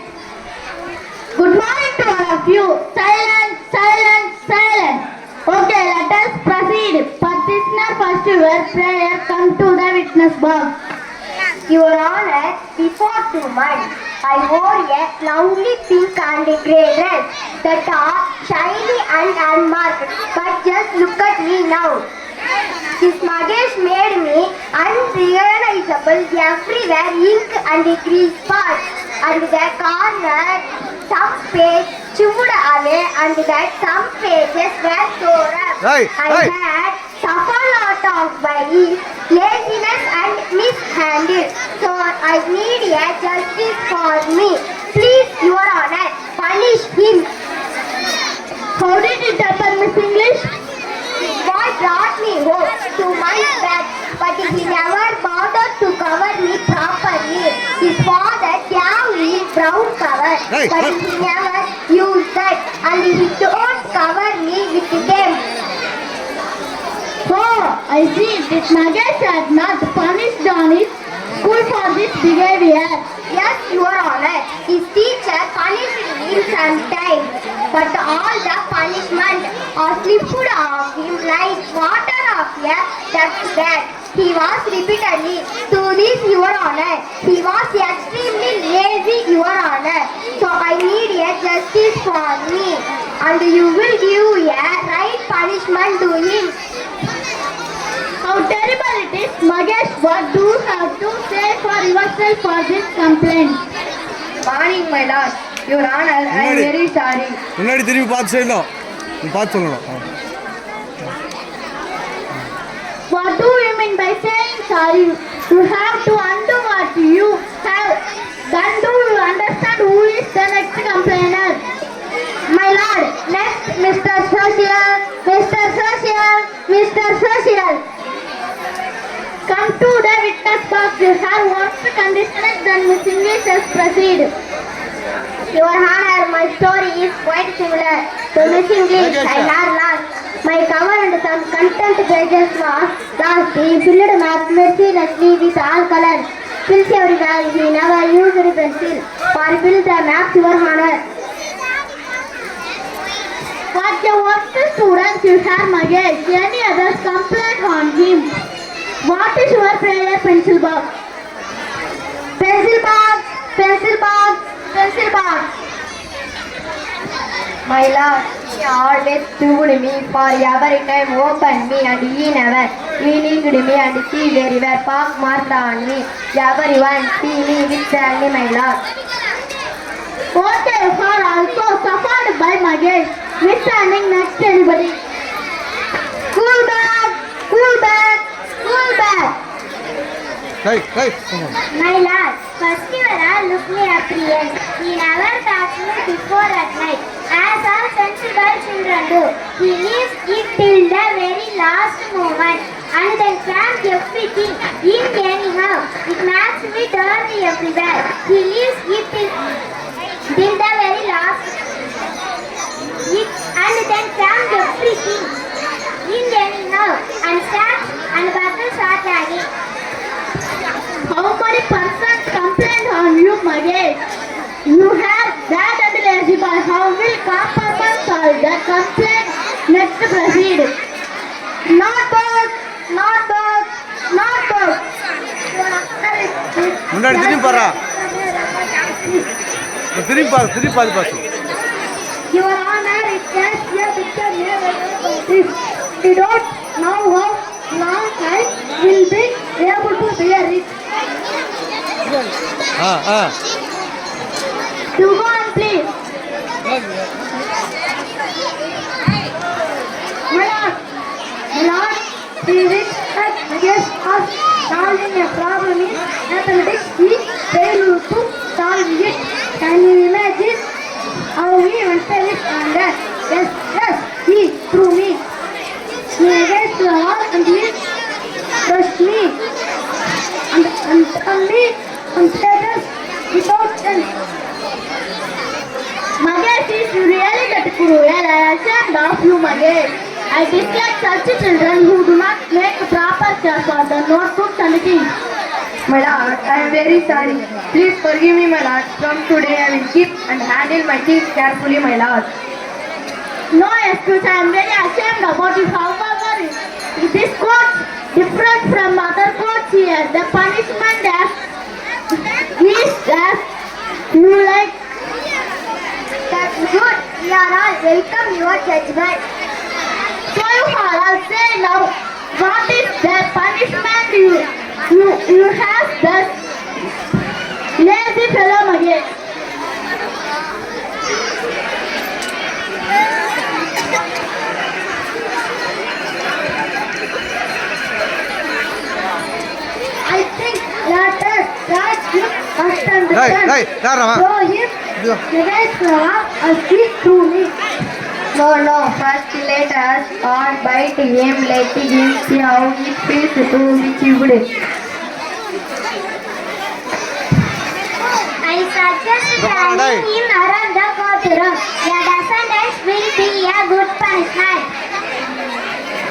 Good morning to all of you. Silence, silence, silence. Okay, let us proceed. Petitioner first word prayer come to the witness box. Your Honor, before 2 months, I wore a lovely pink and grey dress that are shiny and unmarked. But just look at me now. This Magesh made me unrecognizable everywhere, ink and grease spots, and the corner, some page chewed away, and that some pages were torn up. I had suffered a lot of my laziness and mishandle, so I need a justice for me. Please, Your Honor, punish him. How did it happen, Miss English? Boy brought me home to my bed, but he never bothered to cover me properly. His father gave me brown cover, but he never used that, and he don't cover me with them. Oh, I see. This Magesh has not punished on his school for this behavior. Yes, Your Honor. His teacher punished him sometimes, but all the punishment are slipped off him like water off a duck's back. He was repeatedly to this, Your Honor. He was extremely lazy, Your Honor. So I need a justice for me, and you will give a right punishment to him. How terrible it is, Magesh. What do you have to say for yourself for this complaint?
Morning, my lord. Your Honor, I am very sorry.
முன்னாடி திரும்பி பார்த்து செய்யணும் நீ பார்த்து சொல்லணும்
What do you mean by saying sorry? You have to undo what you have done. Do you understand who is the next complainer? My lord, next Mr. Social, Mr. Social, Mr. Social. Come to the witness box. You have worse conditions than Miss English has proceed. Your Honor, my story is quite similar to Miss English. I had lost my cover and some content pages was lost. He filled maps mercilessly with all colors. Pills everywhere. He never used a pencil for fill the maps, Your Honor. What the worst students you have, Magesh? Any others complaint on him? What is your prayer pencil box? Pencil box, pencil box, pencil box.
My lord, he always told me for every time open me and he never. He licked me and he very well pock marked on me. Everyone see me with only my lord.
What they are also suffered by Magesh. Withstanding next anybody. Cool back, cool back, cool back.
Hey.
My lord, first you all look me apprehensive. He never touched me before at night, as all sensible children do. He leaves it till the very last moment, and then cramps everything in anyhow. It makes me dirty everywhere. He leaves it till the very last, and then cramps everything in anyhow, and stamps and buckles are tagging. How many persons complain on you, Magesh? You have that and lazy boy. How will compromise solve the complaint? Next proceed. Not both, not both, not both.
முன்னாடி திரும்பி பாரா திரும்பி பாரு Basu
Your Honor, it just a picture here about this. We don't know how long I will be able to bear it. You go on, please. My lord, we wish that Magesh us solving a problem in mathematics. He failed to solve it. Can you imagine how he went to it and that? Yes, he threw me. He against the wall and he crushed me. And me on status without sense. Magesh is really that cruel. I am ashamed of you, Magesh. I dislike such children who do not make proper care for the notebooks and things.
My lord, I am very sorry. Please forgive me, my lord. From today I will keep and handle my things carefully, my lord.
No excuse, I am very ashamed about it. However, this court different from other courts here. The punishment is as you like.
That's good. We are all welcome your judgment.
So you all say now, what is the punishment you have this lazy fellow Magesh? I think that you must understand.
Hey, Rama.
So if Magesh will speak to me.
No, first let us all bite him, let him see how he feels to be chewed.
I suggest hanging him around the courtroom. Your descendants will be a good punishment.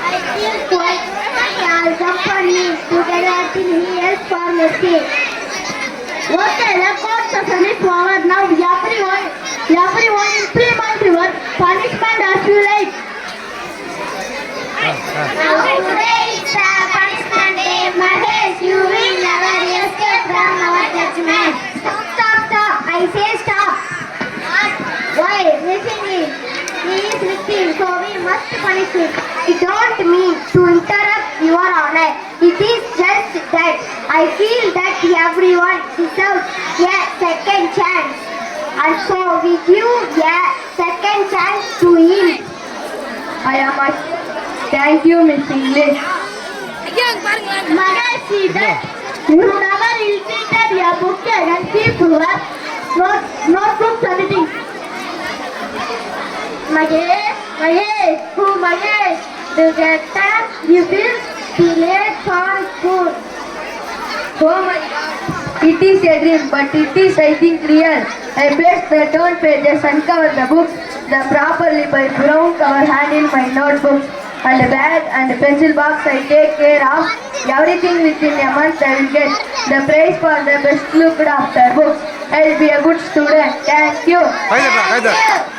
I feel quite all jump on me together till he yells for mercy. Okay, the court session is forward now. Everyone implement your punishment as you like. Now today is the punishment day. Mahesh, you will never escape from our judgment. Stop. I say stop. Why? Listen me. He is victim, so we must punish him. I don't mean to interrupt your honor. It is just that I feel that everyone deserves a second chance. And so we give a second chance to him.
I am a thank you, Miss English.
Mahesh, see that you never illustrated your book and keep notebooks editing. Mahesh, to get time you will be late for school.
Oh my God. It is a dream, but it is, I think, real. I place the torn pages and cover the books properly by brown cover handle my notebooks and the bag and the pencil box. I take care of everything within a month. I will get the prize for the best looked after books. I will be a good student. Thank you.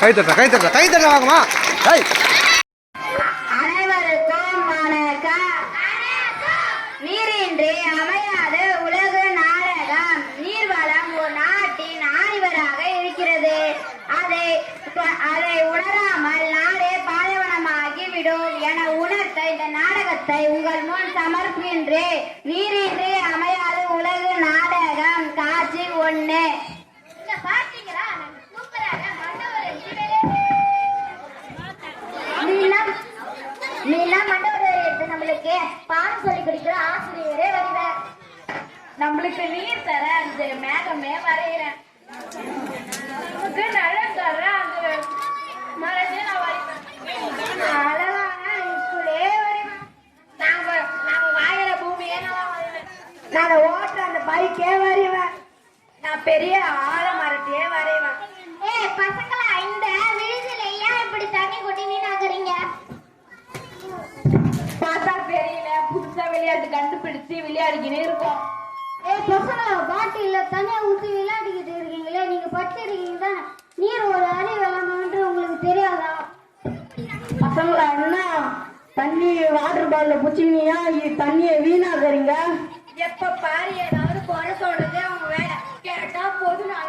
கை தட்டா வாங்கம்மா. ஏய்
அனைவருக்கும் வணக்கம். நீரின்றி அமையாத உலக நாடகம். நீர்வளம் ஒரு நாட்டின் ஆணிவராக இருக்கிறது. அதை உணராமல் நாடே பாலைவனமாகிவிடும் என உணர்த்த இந்த நாடகத்தை உங்கள் முன் சமர்ப்பிக்கின்றேன். நீரின்றி அமையாத உலக நாடகம் காட்சி 1. நம்மளுக்கு பாடம் சொல்லி கொடுக்கிற ஆசிரியரே வருவார். நம்மளுக்கு நீர் தர அந்த மேகமே வரைகிறேன். நமக்கு நலம் தர அந்த மரத்தை நான் வரைவேன். அழகான ஸ்கூலே வரைவேன். நாங்க வாயிற பூமியே நான் வரைவேன். நாங்க ஓட்டுற அந்த பைக்கே வரைவேன். நான் பெரிய ஆலமரத்தையே வரைவேன். பசங்களா, இந்த விழுதுல ஏன் இப்படி தண்ணி கொட்டி வீணாக்குறீங்க? பார்த்தா தெரியல, புதுசா விளையாட்டு கண்டுபிடிச்சு விளையாடிக்கினே இருக்கோம். பசங்களா, பாட்டில தண்ணியை ஊற்றி விளையாடிக்கிட்டு இருக்கீங்களே, நீங்க படிச்சிருக்கீங்க தானே? நீர் ஒரு அணி வெள்ளம்ன்று உங்களுக்கு தெரியாதா? பசங்களா, என்ன தண்ணி வாட்டர் பாட்டில புச்சினியா தண்ணியை வீணாக்குறீங்க? எப்ப பாரு ஏதாவது குறை சொல்றது அவங்க வேலை. கேட்டா பொதுனால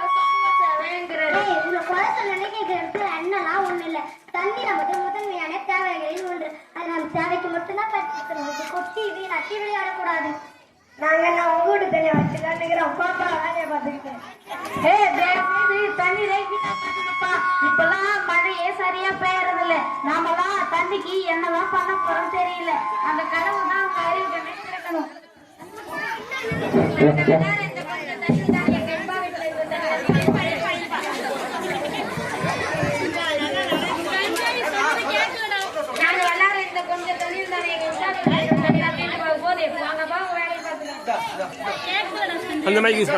என்னெல்லாம் ஒண்ணு இல்ல. தண்ணி நமக்கு முதன்மையான தேவைகளில் ஒன்று. அது நம்ம தேவைக்கு மட்டும்தான் பயன்படுத்தணும். கொட்டி வீணாக்கி விளையாடக்கூடாது. நாங்க உங்களோட தண்ணியை வச்சுதான் பாப்பா வேலையை பார்த்துக்கிட்டேன். தண்ணி இப்பெல்லாம் மழையே சரியா பெய்யறது இல்ல. நாமெல்லாம் தண்ணிக்கு என்னதான் பண்ண போறோம் தெரியல. அந்த கனவு தான் அவங்க அறிவுக்கு திறக்கணும்.
அந்த மைக் யூஸ்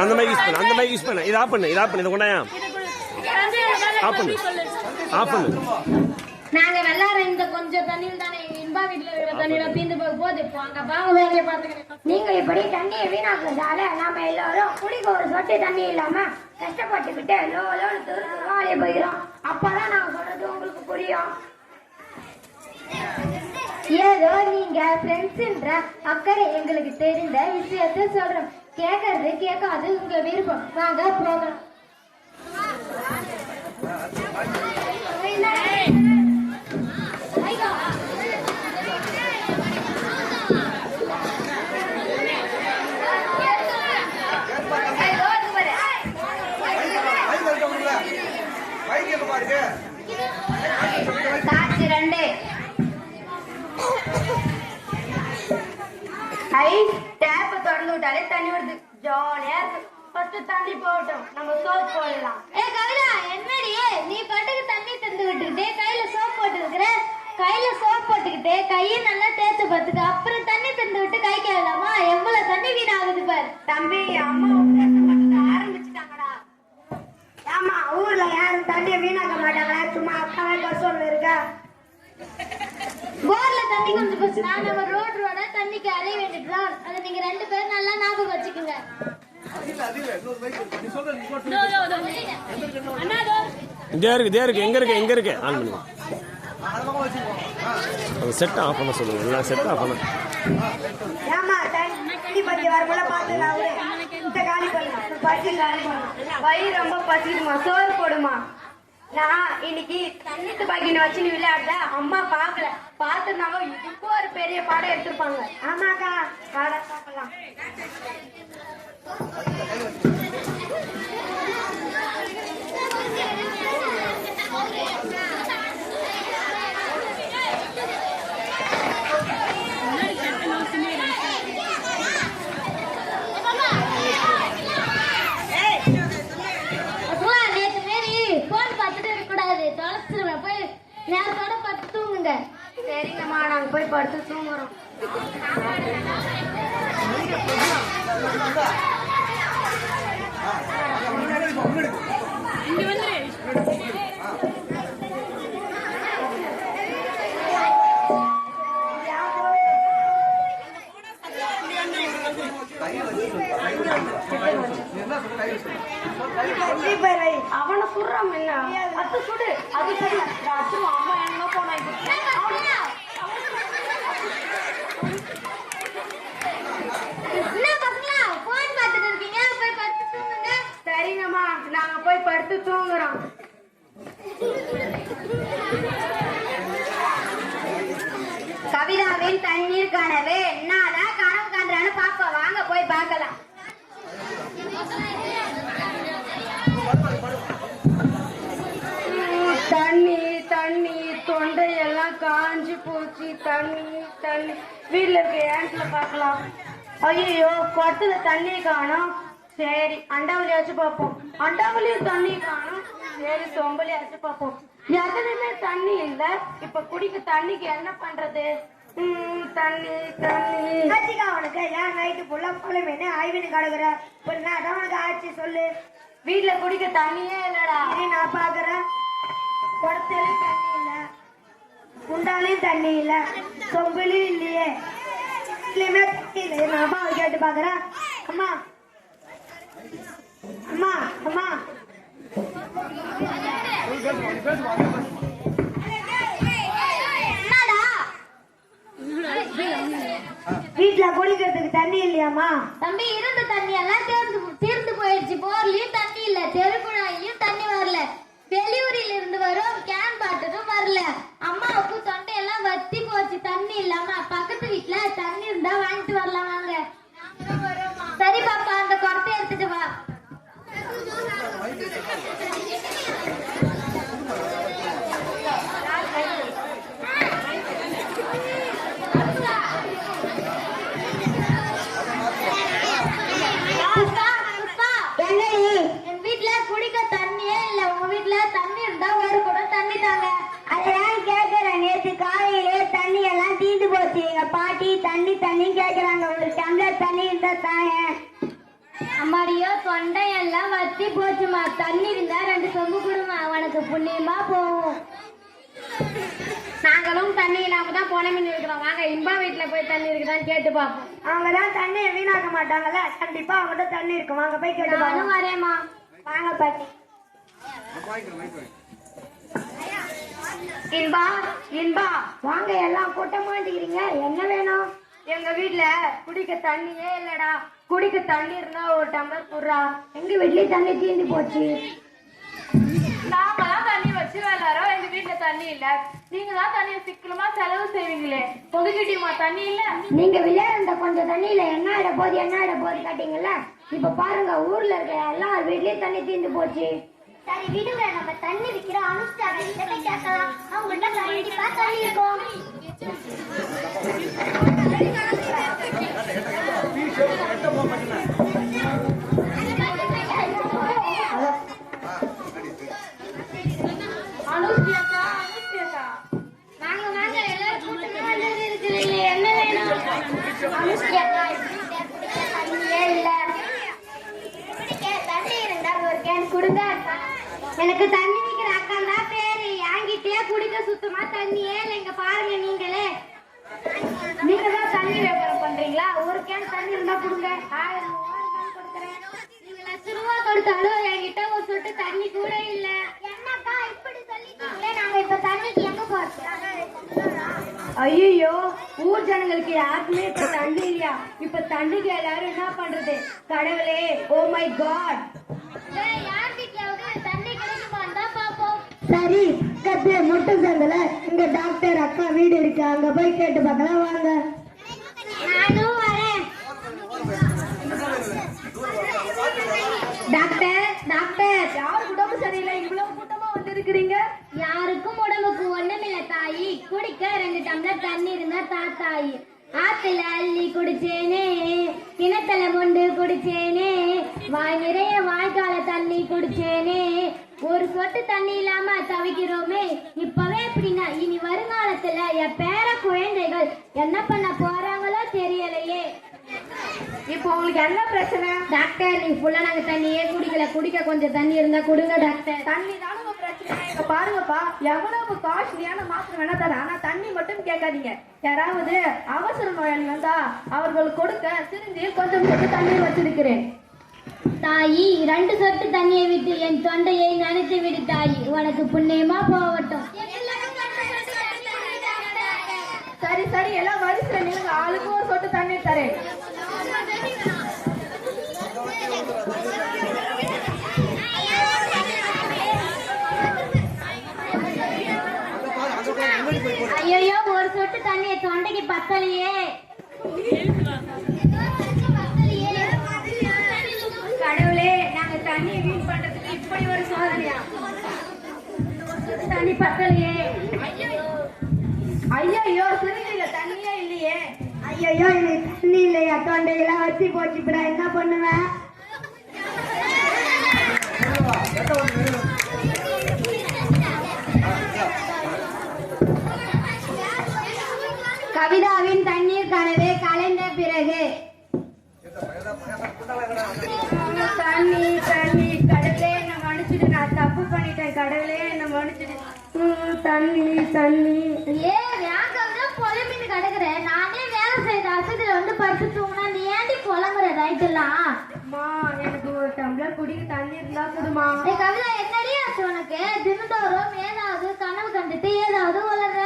பண்ண இது ஆஃப் பண்ணு இதை கொண்டாயா ஆஃப் பண்ணு.
நாங்க விளையாடுற இந்த கொஞ்சம் தண்ணியில் தானே எங்க இன்பா வீட்டுல இருக்கிற தண்ணியில தீர்ந்து போகுது. அங்க பாங்க வேலையை பார்த்துக்கிறேன். நீங்க இப்படி தண்ணியை வீணாக்குறதால நாம எல்லாரும் குடிக்க ஒரு சொட்டு தண்ணி இல்லாம கஷ்டப்பட்டுக்கிட்டு லோலோன்னு துருவாளிய போயிடும். அப்பதான் நாங்க சொல்றது உங்களுக்கு புரியும். ஏதோ நீங்க ஃப்ரெண்ட்ஸ்ன்ற அக்கறை எங்களுக்கு தெரிந்த விஷயத்த சொல்றோம். கேட்கறது கேட்காது உங்க விருப்பம். வாங்க போகலாம். காட்சி 2. டேப்ப திறந்து விட்டாலே தண்ணி வருது. ஜாலியா இருக்கு. ஃபர்ஸ்ட் தண்ணி போகட்டும், நம்ம சோப் போடலாம். கவிதா, என்னடி நீ பாட்டுக்கு தண்ணி தந்து விட்டுக்கிட்டே கையில சோப் போட்டுருக்குற? கையில சோப் போட்டுக்கிட்டே கையை நல்லா தேய்ச்சி பார்த்துக்க. அப்புறம் தண்ணி தந்து விட்டு கை கேளாமா? எவ்வளவு தண்ணி வீணாகுது பாரு. தம்பி, அம்மா ஆரம்பிச்சுட்டாங்கடா. ஆமா, ஊர்ல யாரும் தண்ணியை வீணாக்க மாட்டாங்களா? சும்மா அக்காவே கஷ்டம் இருக்கா? போர்ல தண்ணி கொஞ்சம் போச்சுன்னா நம்ம ரோடா தண்ணிக்கு அலைய வேண்டியதுதான். அதை நீங்க 2 பேரும் நல்லா ஞாபகம் வச்சுக்கோங்க.
எங்க இருக்கு ஆன் பண்ணுங்க. செட் ஆஃப் பண்ண சொல்லுங்க. எல்லாம் செட் ஆஃப் பண்ண.
ஏமா தண்ணி பத்தி வரப்பல பாத்துலாம். இந்த காலி பண்ணு. பசி காலி பண்ணு. வயிறு ரொம்ப பசிக்குமா? சோறு போடுமா? நான் இன்னைக்கு தண்ணி துப்பாக்கின்னு வச்சு விளையாடுற அம்மா பாக்கல. பார்த்துருந்தாங்க இதுக்கு ஒரு பெரிய பாடம் எடுத்துருப்பாங்க. ஆமாக்கா, பாடம் பார்க்கலாம்.
போய் படுத்து தூங்குறோம். அவனை சுடுறான் என்ன அது சுடு அது சரி அம்மா என்ன போனா சரிங்கம்மா நாங்க போய் படுத்து தூங்குறோம்.
கவிதாவின் தண்ணீர் கனவு என்னதான் கனவு காண்றான்னு பாப்போம், வாங்க போய் பார்க்கலாம்.
தண்ணி தண்ணி தொண்டையெல்லாம் காஞ்சி போச்சு. தண்ணி தண்ணி வீட்டுல இருக்க ஏன்ட்ல பார்க்கலாம். ஐயோ குடத்துல தண்ணி காணும். சரி அண்டாவளியாச்சும் பார்ப்போம். அண்டாவளியும் தண்ணி காணும். சரி சொம்பலியாச்சும் பார்ப்போம். எதுலையுமே தண்ணி இல்ல. இப்ப குடிக்க தண்ணிக்கு என்ன பண்றது? தண்ணி தண்ணி அவனுக்கு ஏன் நைட்டு ஃபுல்லா புலமேனு ஆய்வின்னு கிடக்குற அதான் உனக்கு ஆச்சு சொல்லு. வீட்டுல குடிக்க தண்ணியே இல்லடா. நான் பாக்குறேன். குடத்திலும் தண்ணி இல்ல, குண்டாலையும் தண்ணி இல்ல, சொம்புலையும் இல்லையே. வீட்லயுமே தண்ணி இல்லை. எங்க அம்மாவை கேட்டு பாக்குறேன். அம்மா அம்மா அம்மா வீட்டுல குடிக்கிறதுக்கு தண்ணி இல்லையாமா?
தம்பி இருந்த தண்ணி எல்லாம் தீர்ந்து போயிடுச்சு. போர்லயும் தண்ணி இல்ல, தெருக்குழாயிலும் தண்ணி வரல, வெளியூரில் இருந்து வரும் கேன் பாட்டிலும் வரல. அம்மாவுக்கு தொண்டையெல்லாம் வத்தி போச்சு தண்ணி இல்லாம. பக்கத்து வீட்டுல தண்ணி இருந்தா வாங்கிட்டு வரலாம் வாங்க. சரி பாப்பா அந்த குடத்தை எடுத்துட்டு வா. என் வீட்டுல குடிக்க தண்ணியே இல்ல, உங்க வீட்டுல தண்ணி இருந்தா ஒரு குடம் தண்ணி தாங்க.
அதான் கேக்குறேன். நேற்று காலையிலே தண்ணி எல்லாம் தீர்ந்து போச்சு. எங்க பாட்டி தண்ணி தண்ணி கேக்குறாங்க. ஒரு டம்ளர் தண்ணி இருந்தா தாங்க.
அம்மாடியோ தொண்டையெல்லாம் வத்தி போச்சுமா. தண்ணி இருந்தா 2 சொம்பு கொடுமா, அவனுக்கு புண்ணியமா போகும்.
நாங்களும் தண்ணி இல்லாம தான் புலம்பின்னு இருக்கிறோம். வாங்க இன்பா வீட்டுல போய் தண்ணி இருக்குதான்னு கேட்டு பார்ப்போம்.
அவங்கதான் தண்ணியை வீணாக்க மாட்டாங்கல்ல, கண்டிப்பா அவங்ககிட்ட தண்ணி இருக்கும். வாங்க போய் கேட்டு
நானும்
பார்ப்போம்.
வரேம்மா.
வாங்க பாட்டி. இன்பா இன்பா வாங்க. எல்லாம் கூட்ட மாட்டேங்கிறீங்க, என்ன வேணும்?
எங்க வீட்டுல குடிக்க தண்ணியே இல்லடா. குடிக்க தண்ணி இருந்தா ஒரு டம்ளர் குடுறா.
எங்க வீட்லயும் தண்ணி தீர்ந்து போச்சு.
நாங்களாம் தண்ணி வச்சு விளாடுறோம். எங்க வீட்டுல தண்ணி இல்ல. நீங்க தான் தண்ணியை சிக்கனமா செலவு செய்வீங்களே, உங்ககிட்டயுமா தண்ணி இல்ல?
நீங்க விளையாடுற கொஞ்சம் தண்ணியில என்ன ஆயிட போது கேட்டீங்கல்ல. இப்ப பாருங்க, ஊர்ல இருக்க எல்லார் வீட்லயும் தண்ணி தீர்ந்து போச்சு.
சரி விடுங்க, நம்ம தண்ணி விக்கிற அனுஷ்டா கிட்ட கேட்கலாம். அவங்கள்ட்ட கண்டிப்பா தண்ணி இருக்கும். வாங்க எல்லாரும் கூட்டமா இருக்கிறீங்க, என்ன வேணும்? தண்ணியே இல்ல. தண்ணி இருந்தா ஒரு கேன் கொடுங்க. எனக்கு தண்ணி விக்கிற அக்கா தான் பேரு. என்கிட்டயே குடிக்க சுத்தமா தண்ணியே இல்லை. இங்க பாருங்க நீங்களே.
நீங்க தான் தண்ணி வியாபாரம் பண்றீங்களா? ஒரு கேன் தண்ணி இருந்தா கொடுங்க.
1000 ரூபாய் கொடுக்குறேன். நீங்க 1,00,000 ரூபாய் கொடுத்தாலும் என்கிட்ட ஒரு சொட்டு தண்ணி கூட இல்ல. என்னக்கா இப்படி சொல்லிட்டீங்களே, நாங்க இப்ப தண்ணிக்கு எங்க போறது?
ஐயோ, ஊர் ஜனங்களுக்கு யாருக்குமே இப்ப தண்ணி இல்லையா? இப்ப தண்ணிக்கு எல்லாரும் என்ன பண்றது? கடவுளே, ஓ மை காட்.
யார் வீட்லயாவது தண்ணி கிடைக்குமான்னு தான் பாப்போம்.
சரி கத்து முட்டை சங்கல இங்க டாக்டர் அக்கா வீடு இருக்கு, அங்க போய் கேட்டு பார்க்கலாம் வாங்க.
நானும் வரேன். டாக்டர் டாக்டர்,
யாருக்கு உடம்பு சரியில்லை? இவ்வளவு கூட்டமா வந்து இருக்கிறீங்க.
யாருக்கும் உடம்புக்கு ஒண்ணுமில்ல தாயி. குடிக்க 2 டம்ளர் தண்ணி இருந்தா தாத்தாயி. ஆத்துல அள்ளி குடிச்சேனே, கிணத்துல மொண்டு குடிச்சேனே, வாய் நிறைய வாய்க்கால தண்ணி குடிச்சேனே. ஒரு சொட்டு தண்ணி இல்லாம தவிக்கிறோமே. இப்பவே இப்படி
அப்படின்னா இனி வருங்காலத்துல என் பேர குழந்தைகள் என்ன பண்ண போறாங்களோ தெரியலையே.
இப்போ உங்களுக்கு என்ன பிரச்சனை?
டாக்டர் நீ ஃபுல்லா நாங்க தண்ணியே குடிக்கல, குடிக்க கொஞ்சம் தண்ணி இருந்தா கொடுங்க டாக்டர்.
தண்ணி தானே உங்க பிரச்சனை. இங்க பாருங்கப்பா, எவ்வளவு காஸ்ட்லியான மாத்திரை வேணா தரேன், ஆனா தண்ணி மட்டும் கேட்காதீங்க. யாராவது அவசர நோயாளி வந்தா அவர்களுக்கு கொடுக்க சிரிஞ்சில் கொஞ்சம் தண்ணீர் வச்சிருக்கிறேன்.
தாயி 2 சொட்டு தண்ணியை விட்டு என் தொண்டையை நனைத்து விடு தாயி, உனக்கு புண்ணியமா போகட்டும்.
சரி சரி, எல்லாம் வரிசையில நில்லுங்க, ஆளுக்கு ஒரு சொட்டு தண்ணீர் தரேன்.
ஐயோ ஒரு சொட்டு தண்ணியை தொண்டைக்கு பத்தலையே.
கடவுளே, நாங்க தண்ணியை வீண் பண்றதுக்கு இப்படி ஒரு சோதனையா? தண்ணி பத்தலையே. ஐயோ சிறுநீர்ல தண்ணியே இல்லையே.
ஐயோ எனக்கு தண்ணி இல்லையா, தொண்டையெல்லாம் வத்தி போச்சு, இப்ப நான் என்ன பண்ணுவேன்? கவிதாவின் தண்ணீர் கனவே கலைந்த பிறகு
தண்ணி தண்ணி, கடவுளே என்ன மன்னிச்சிடு, நான் தப்பு பண்ணிட்டேன், கடவுளே என்ன மன்னிச்சிடு. தண்ணி தண்ணி.
பொலம்பின்னு கிடக்குற, நானே வேலை செய்த அசத்துல வந்து படுத்து தூங்கினா நீ ஏண்டி புலம்புற நைட்டெல்லாம்?
அம்மா எனக்கு ஒரு டம்ளர் குடிக்க தண்ணி இருந்தா கொடுமா.
கவிதா என்னடி ஆச்சு உனக்கு? தினந்தோறும் ஏதாவது கனவு கண்டுட்டு ஏதாவது வளர்ற.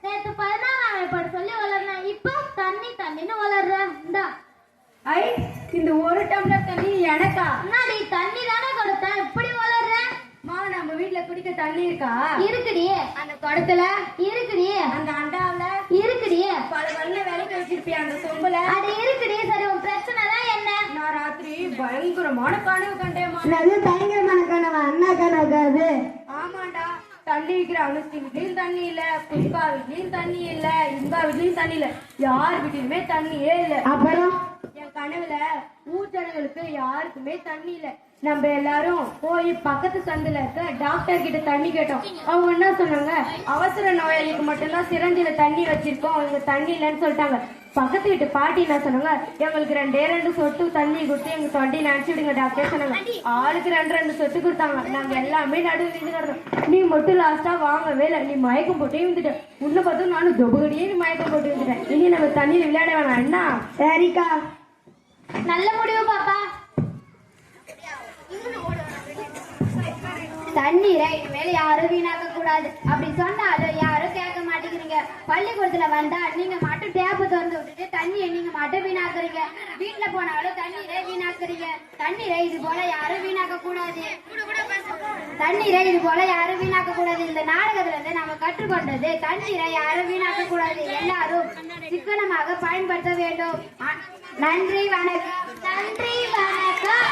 நேற்று 14ஆம் ஏற்பாடு சொல்லி வளர்றேன், இப்போ தண்ணி தண்ணின்னு வளர்ற. இந்தா
ஐ, இந்த ஒரு டம்ளர் தண்ணி எனக்கா?
என்னடி தண்ணி தானே கொடுத்தேன், இப்படி வளர்ற?
மா, நம்ம வீட்டுல குடிக்க தண்ணி இருக்கா?
இருக்குடி.
அந்த குடத்துல
இருக்குடி.
அந்த அண்டாவுல
இருக்குடி.
பல வல்ல விலைக்கு வச்சிருப்பியா அந்த சொம்புல?
அது இருக்குடி. சரி உன் பிரச்சனை தான் என்ன?
நான் ராத்திரி பயங்கரமான கனவு கண்டேமா.
பயங்கரமான கனவா? என்ன கனவு அது?
ஆமாண்டா, தண்ணி விற்கிற அனுஷ்டி வீட்லயும் தண்ணி இல்ல, புஷ்பா வீட்லயும் தண்ணி இல்ல, இந்தா வீட்லயும் தண்ணி இல்ல, யார் வீட்லயுமே தண்ணியே இல்ல.
அப்புறம்
என் கனவுல ஊர் ஜனங்களுக்கு யாருக்குமே தண்ணி இல்ல. நம்ம எல்லாரும் போய் பக்கத்து சந்தில இருக்க டாக்டர் கிட்ட தண்ணி கேட்டோம். அவங்க என்ன சொன்னாங்க, அவசர நோயாளிக்கு மட்டும்தான் சிரஞ்சில தண்ணி வச்சிருக்கோம், அவங்க தண்ணி இல்லைன்னு சொல்லிட்டாங்க. பக்கத்து வீட்டு பாட்டி என்ன சொன்னாங்க, எங்களுக்கு 2 சொட்டு தண்ணி கொடுத்து எங்க தொண்டையில அனுப்பிச்சு விடுங்க டாக்டர் சொன்னாங்க. ஆளுக்கு 2 சொட்டு கொடுத்தாங்க. நாங்க எல்லாமே நடுவில் நின்று கிடந்தோம். நீ மட்டும் லாஸ்டா வாங்கவே இல்லை, நீ மயக்கம் போட்டே இருந்துட்ட. உன்ன பார்த்து நானும் தொபகடியே மயக்கம் போட்டு இருந்துட்டேன். இனி நம்ம தண்ணியில விளையாட வேணாம் என்ன?
சரிக்கா, நல்ல முடிவு பாப்பா. தண்ணீரை இனிமேல் யாரும் வீணாக்க கூடாது. அப்படி சொன்னாலும் யாரும் கேட்க மாட்டேங்கிறீங்க. பள்ளிக்கூடத்துல வந்தா நீங்க மட்டும் டேப்பு திறந்து விட்டுட்டு தண்ணியை நீங்க மட்டும் வீணாக்குறீங்க. வீட்டுல போனாலும் தண்ணீரை வீணாக்குறீங்க. தண்ணீரை இது போல யாரும் வீணாக்க கூடாது. தண்ணீரை இது போல யாரும் வீணாக்க கூடாது. இந்த நாடகத்துல இருந்து நாம கற்றுக்கொண்டது, தண்ணீரை யாரும் வீணாக்க கூடாது. எல்லாரும் சிக்கனமாக பயன்படுத்த வேண்டும். நன்றி வணக்கம். நன்றி வணக்கம்.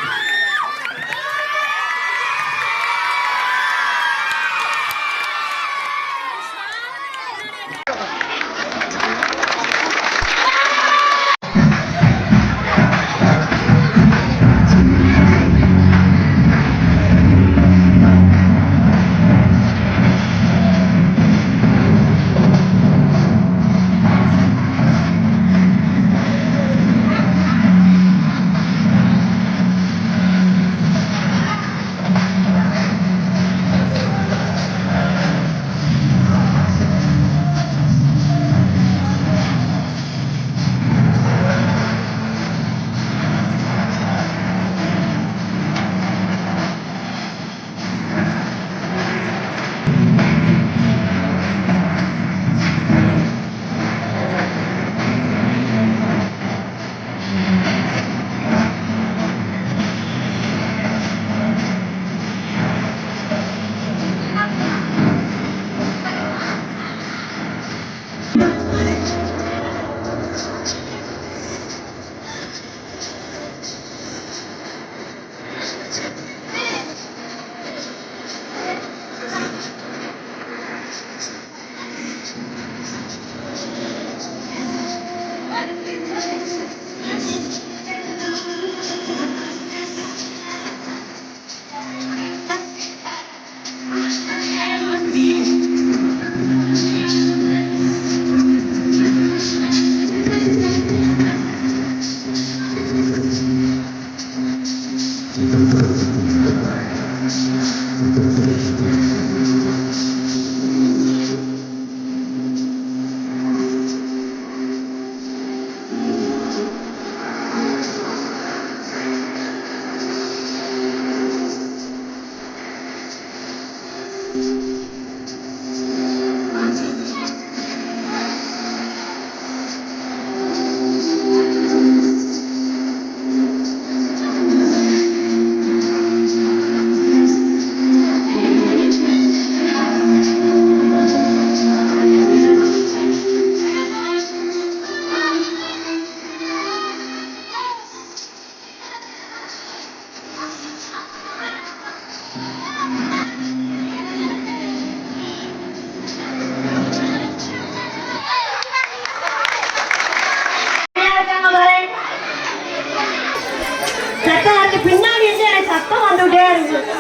இருக்கு.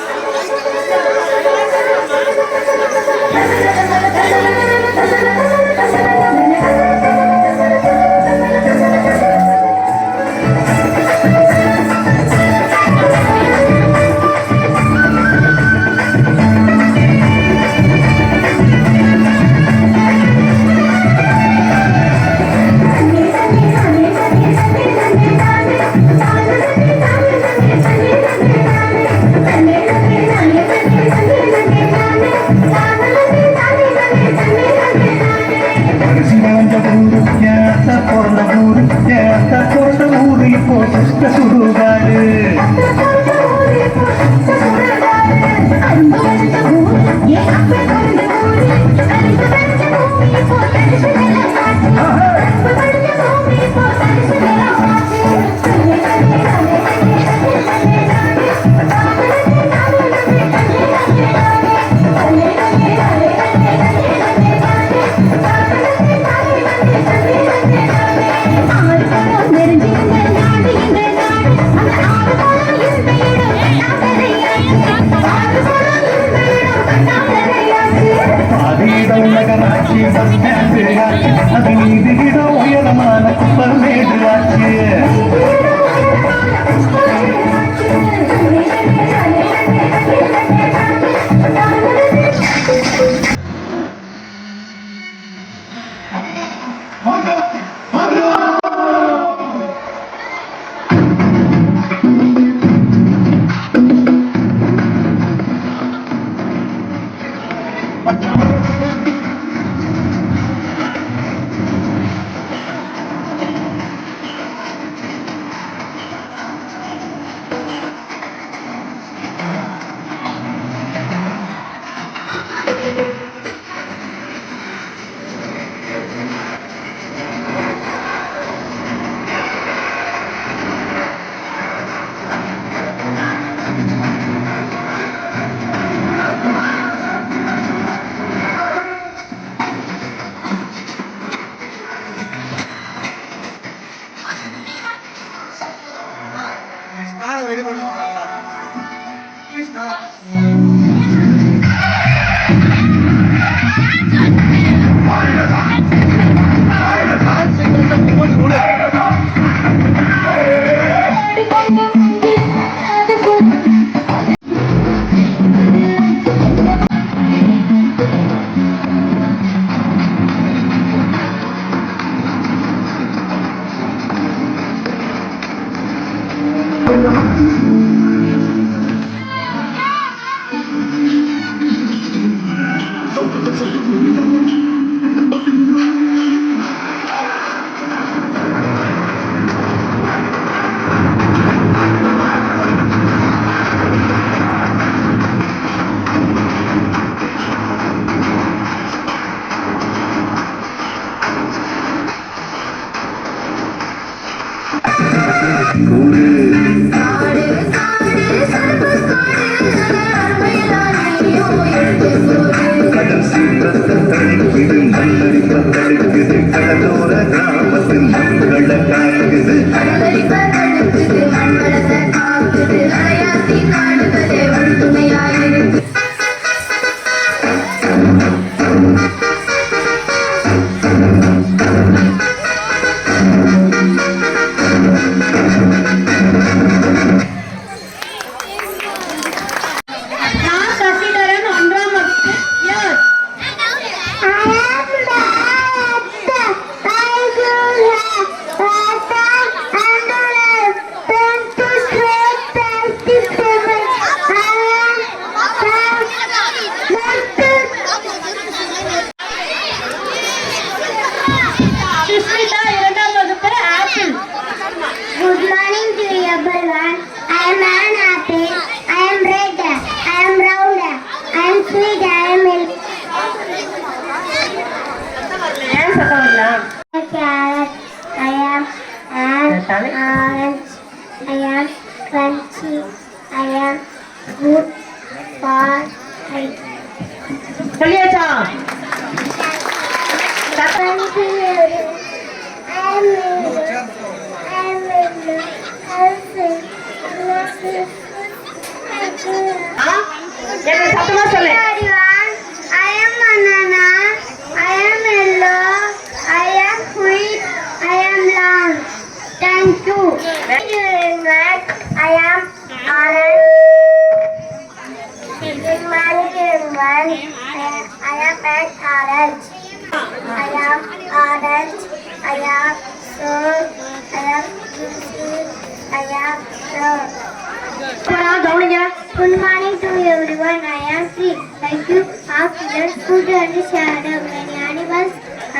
கவனிங்க.
Good morning to everyone. I am free. Thank you. Our children's food and share many animals.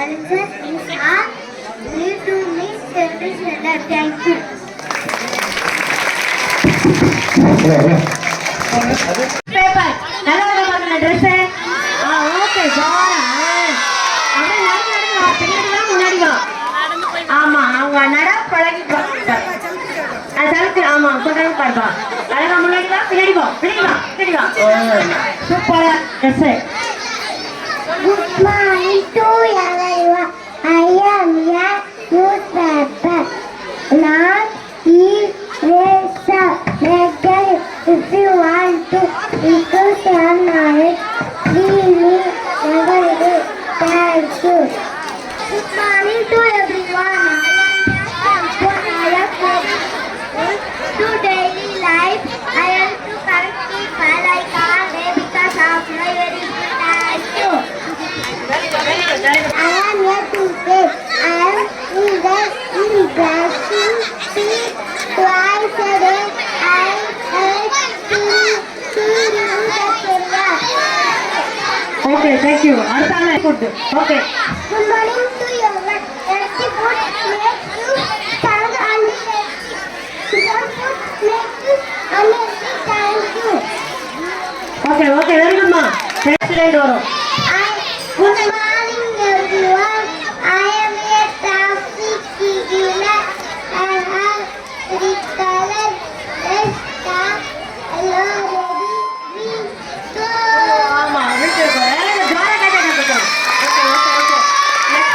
Answer is are need to meet service and thank you.
Paper நல்லா பாருங்க ட்ரெஸ். ஓகே ஜோரா. அப்படியே நடந்து வா, பின்னாடி வா, முன்னாடி வா. ஆமா அவங்க நட பழகி ஆமா சொல்றது பாருப்பா. அழகா முன்னாடி வா, பின்னாடி வா, பின்னாடி வா. சூப்பரா dress.
Good morning to everyone. I am a newspaper. Now is a letter. If you want to improve your knowledge, please never do. Thank you. Good morning to everyone. I am to daily life. I am to correct people like all day because of my very good. Thank you. I am here to say I am in brushing teeth twice a day. I am cleaning the area.
Okay thank you. அடுத்த ஆளு food. Okay
Good morning to everyone. Healthy food makes you strong and healthy. Good food makes you unhealthy. Thank you.
Okay very குட்மா. Next right வரும்.
Good morning.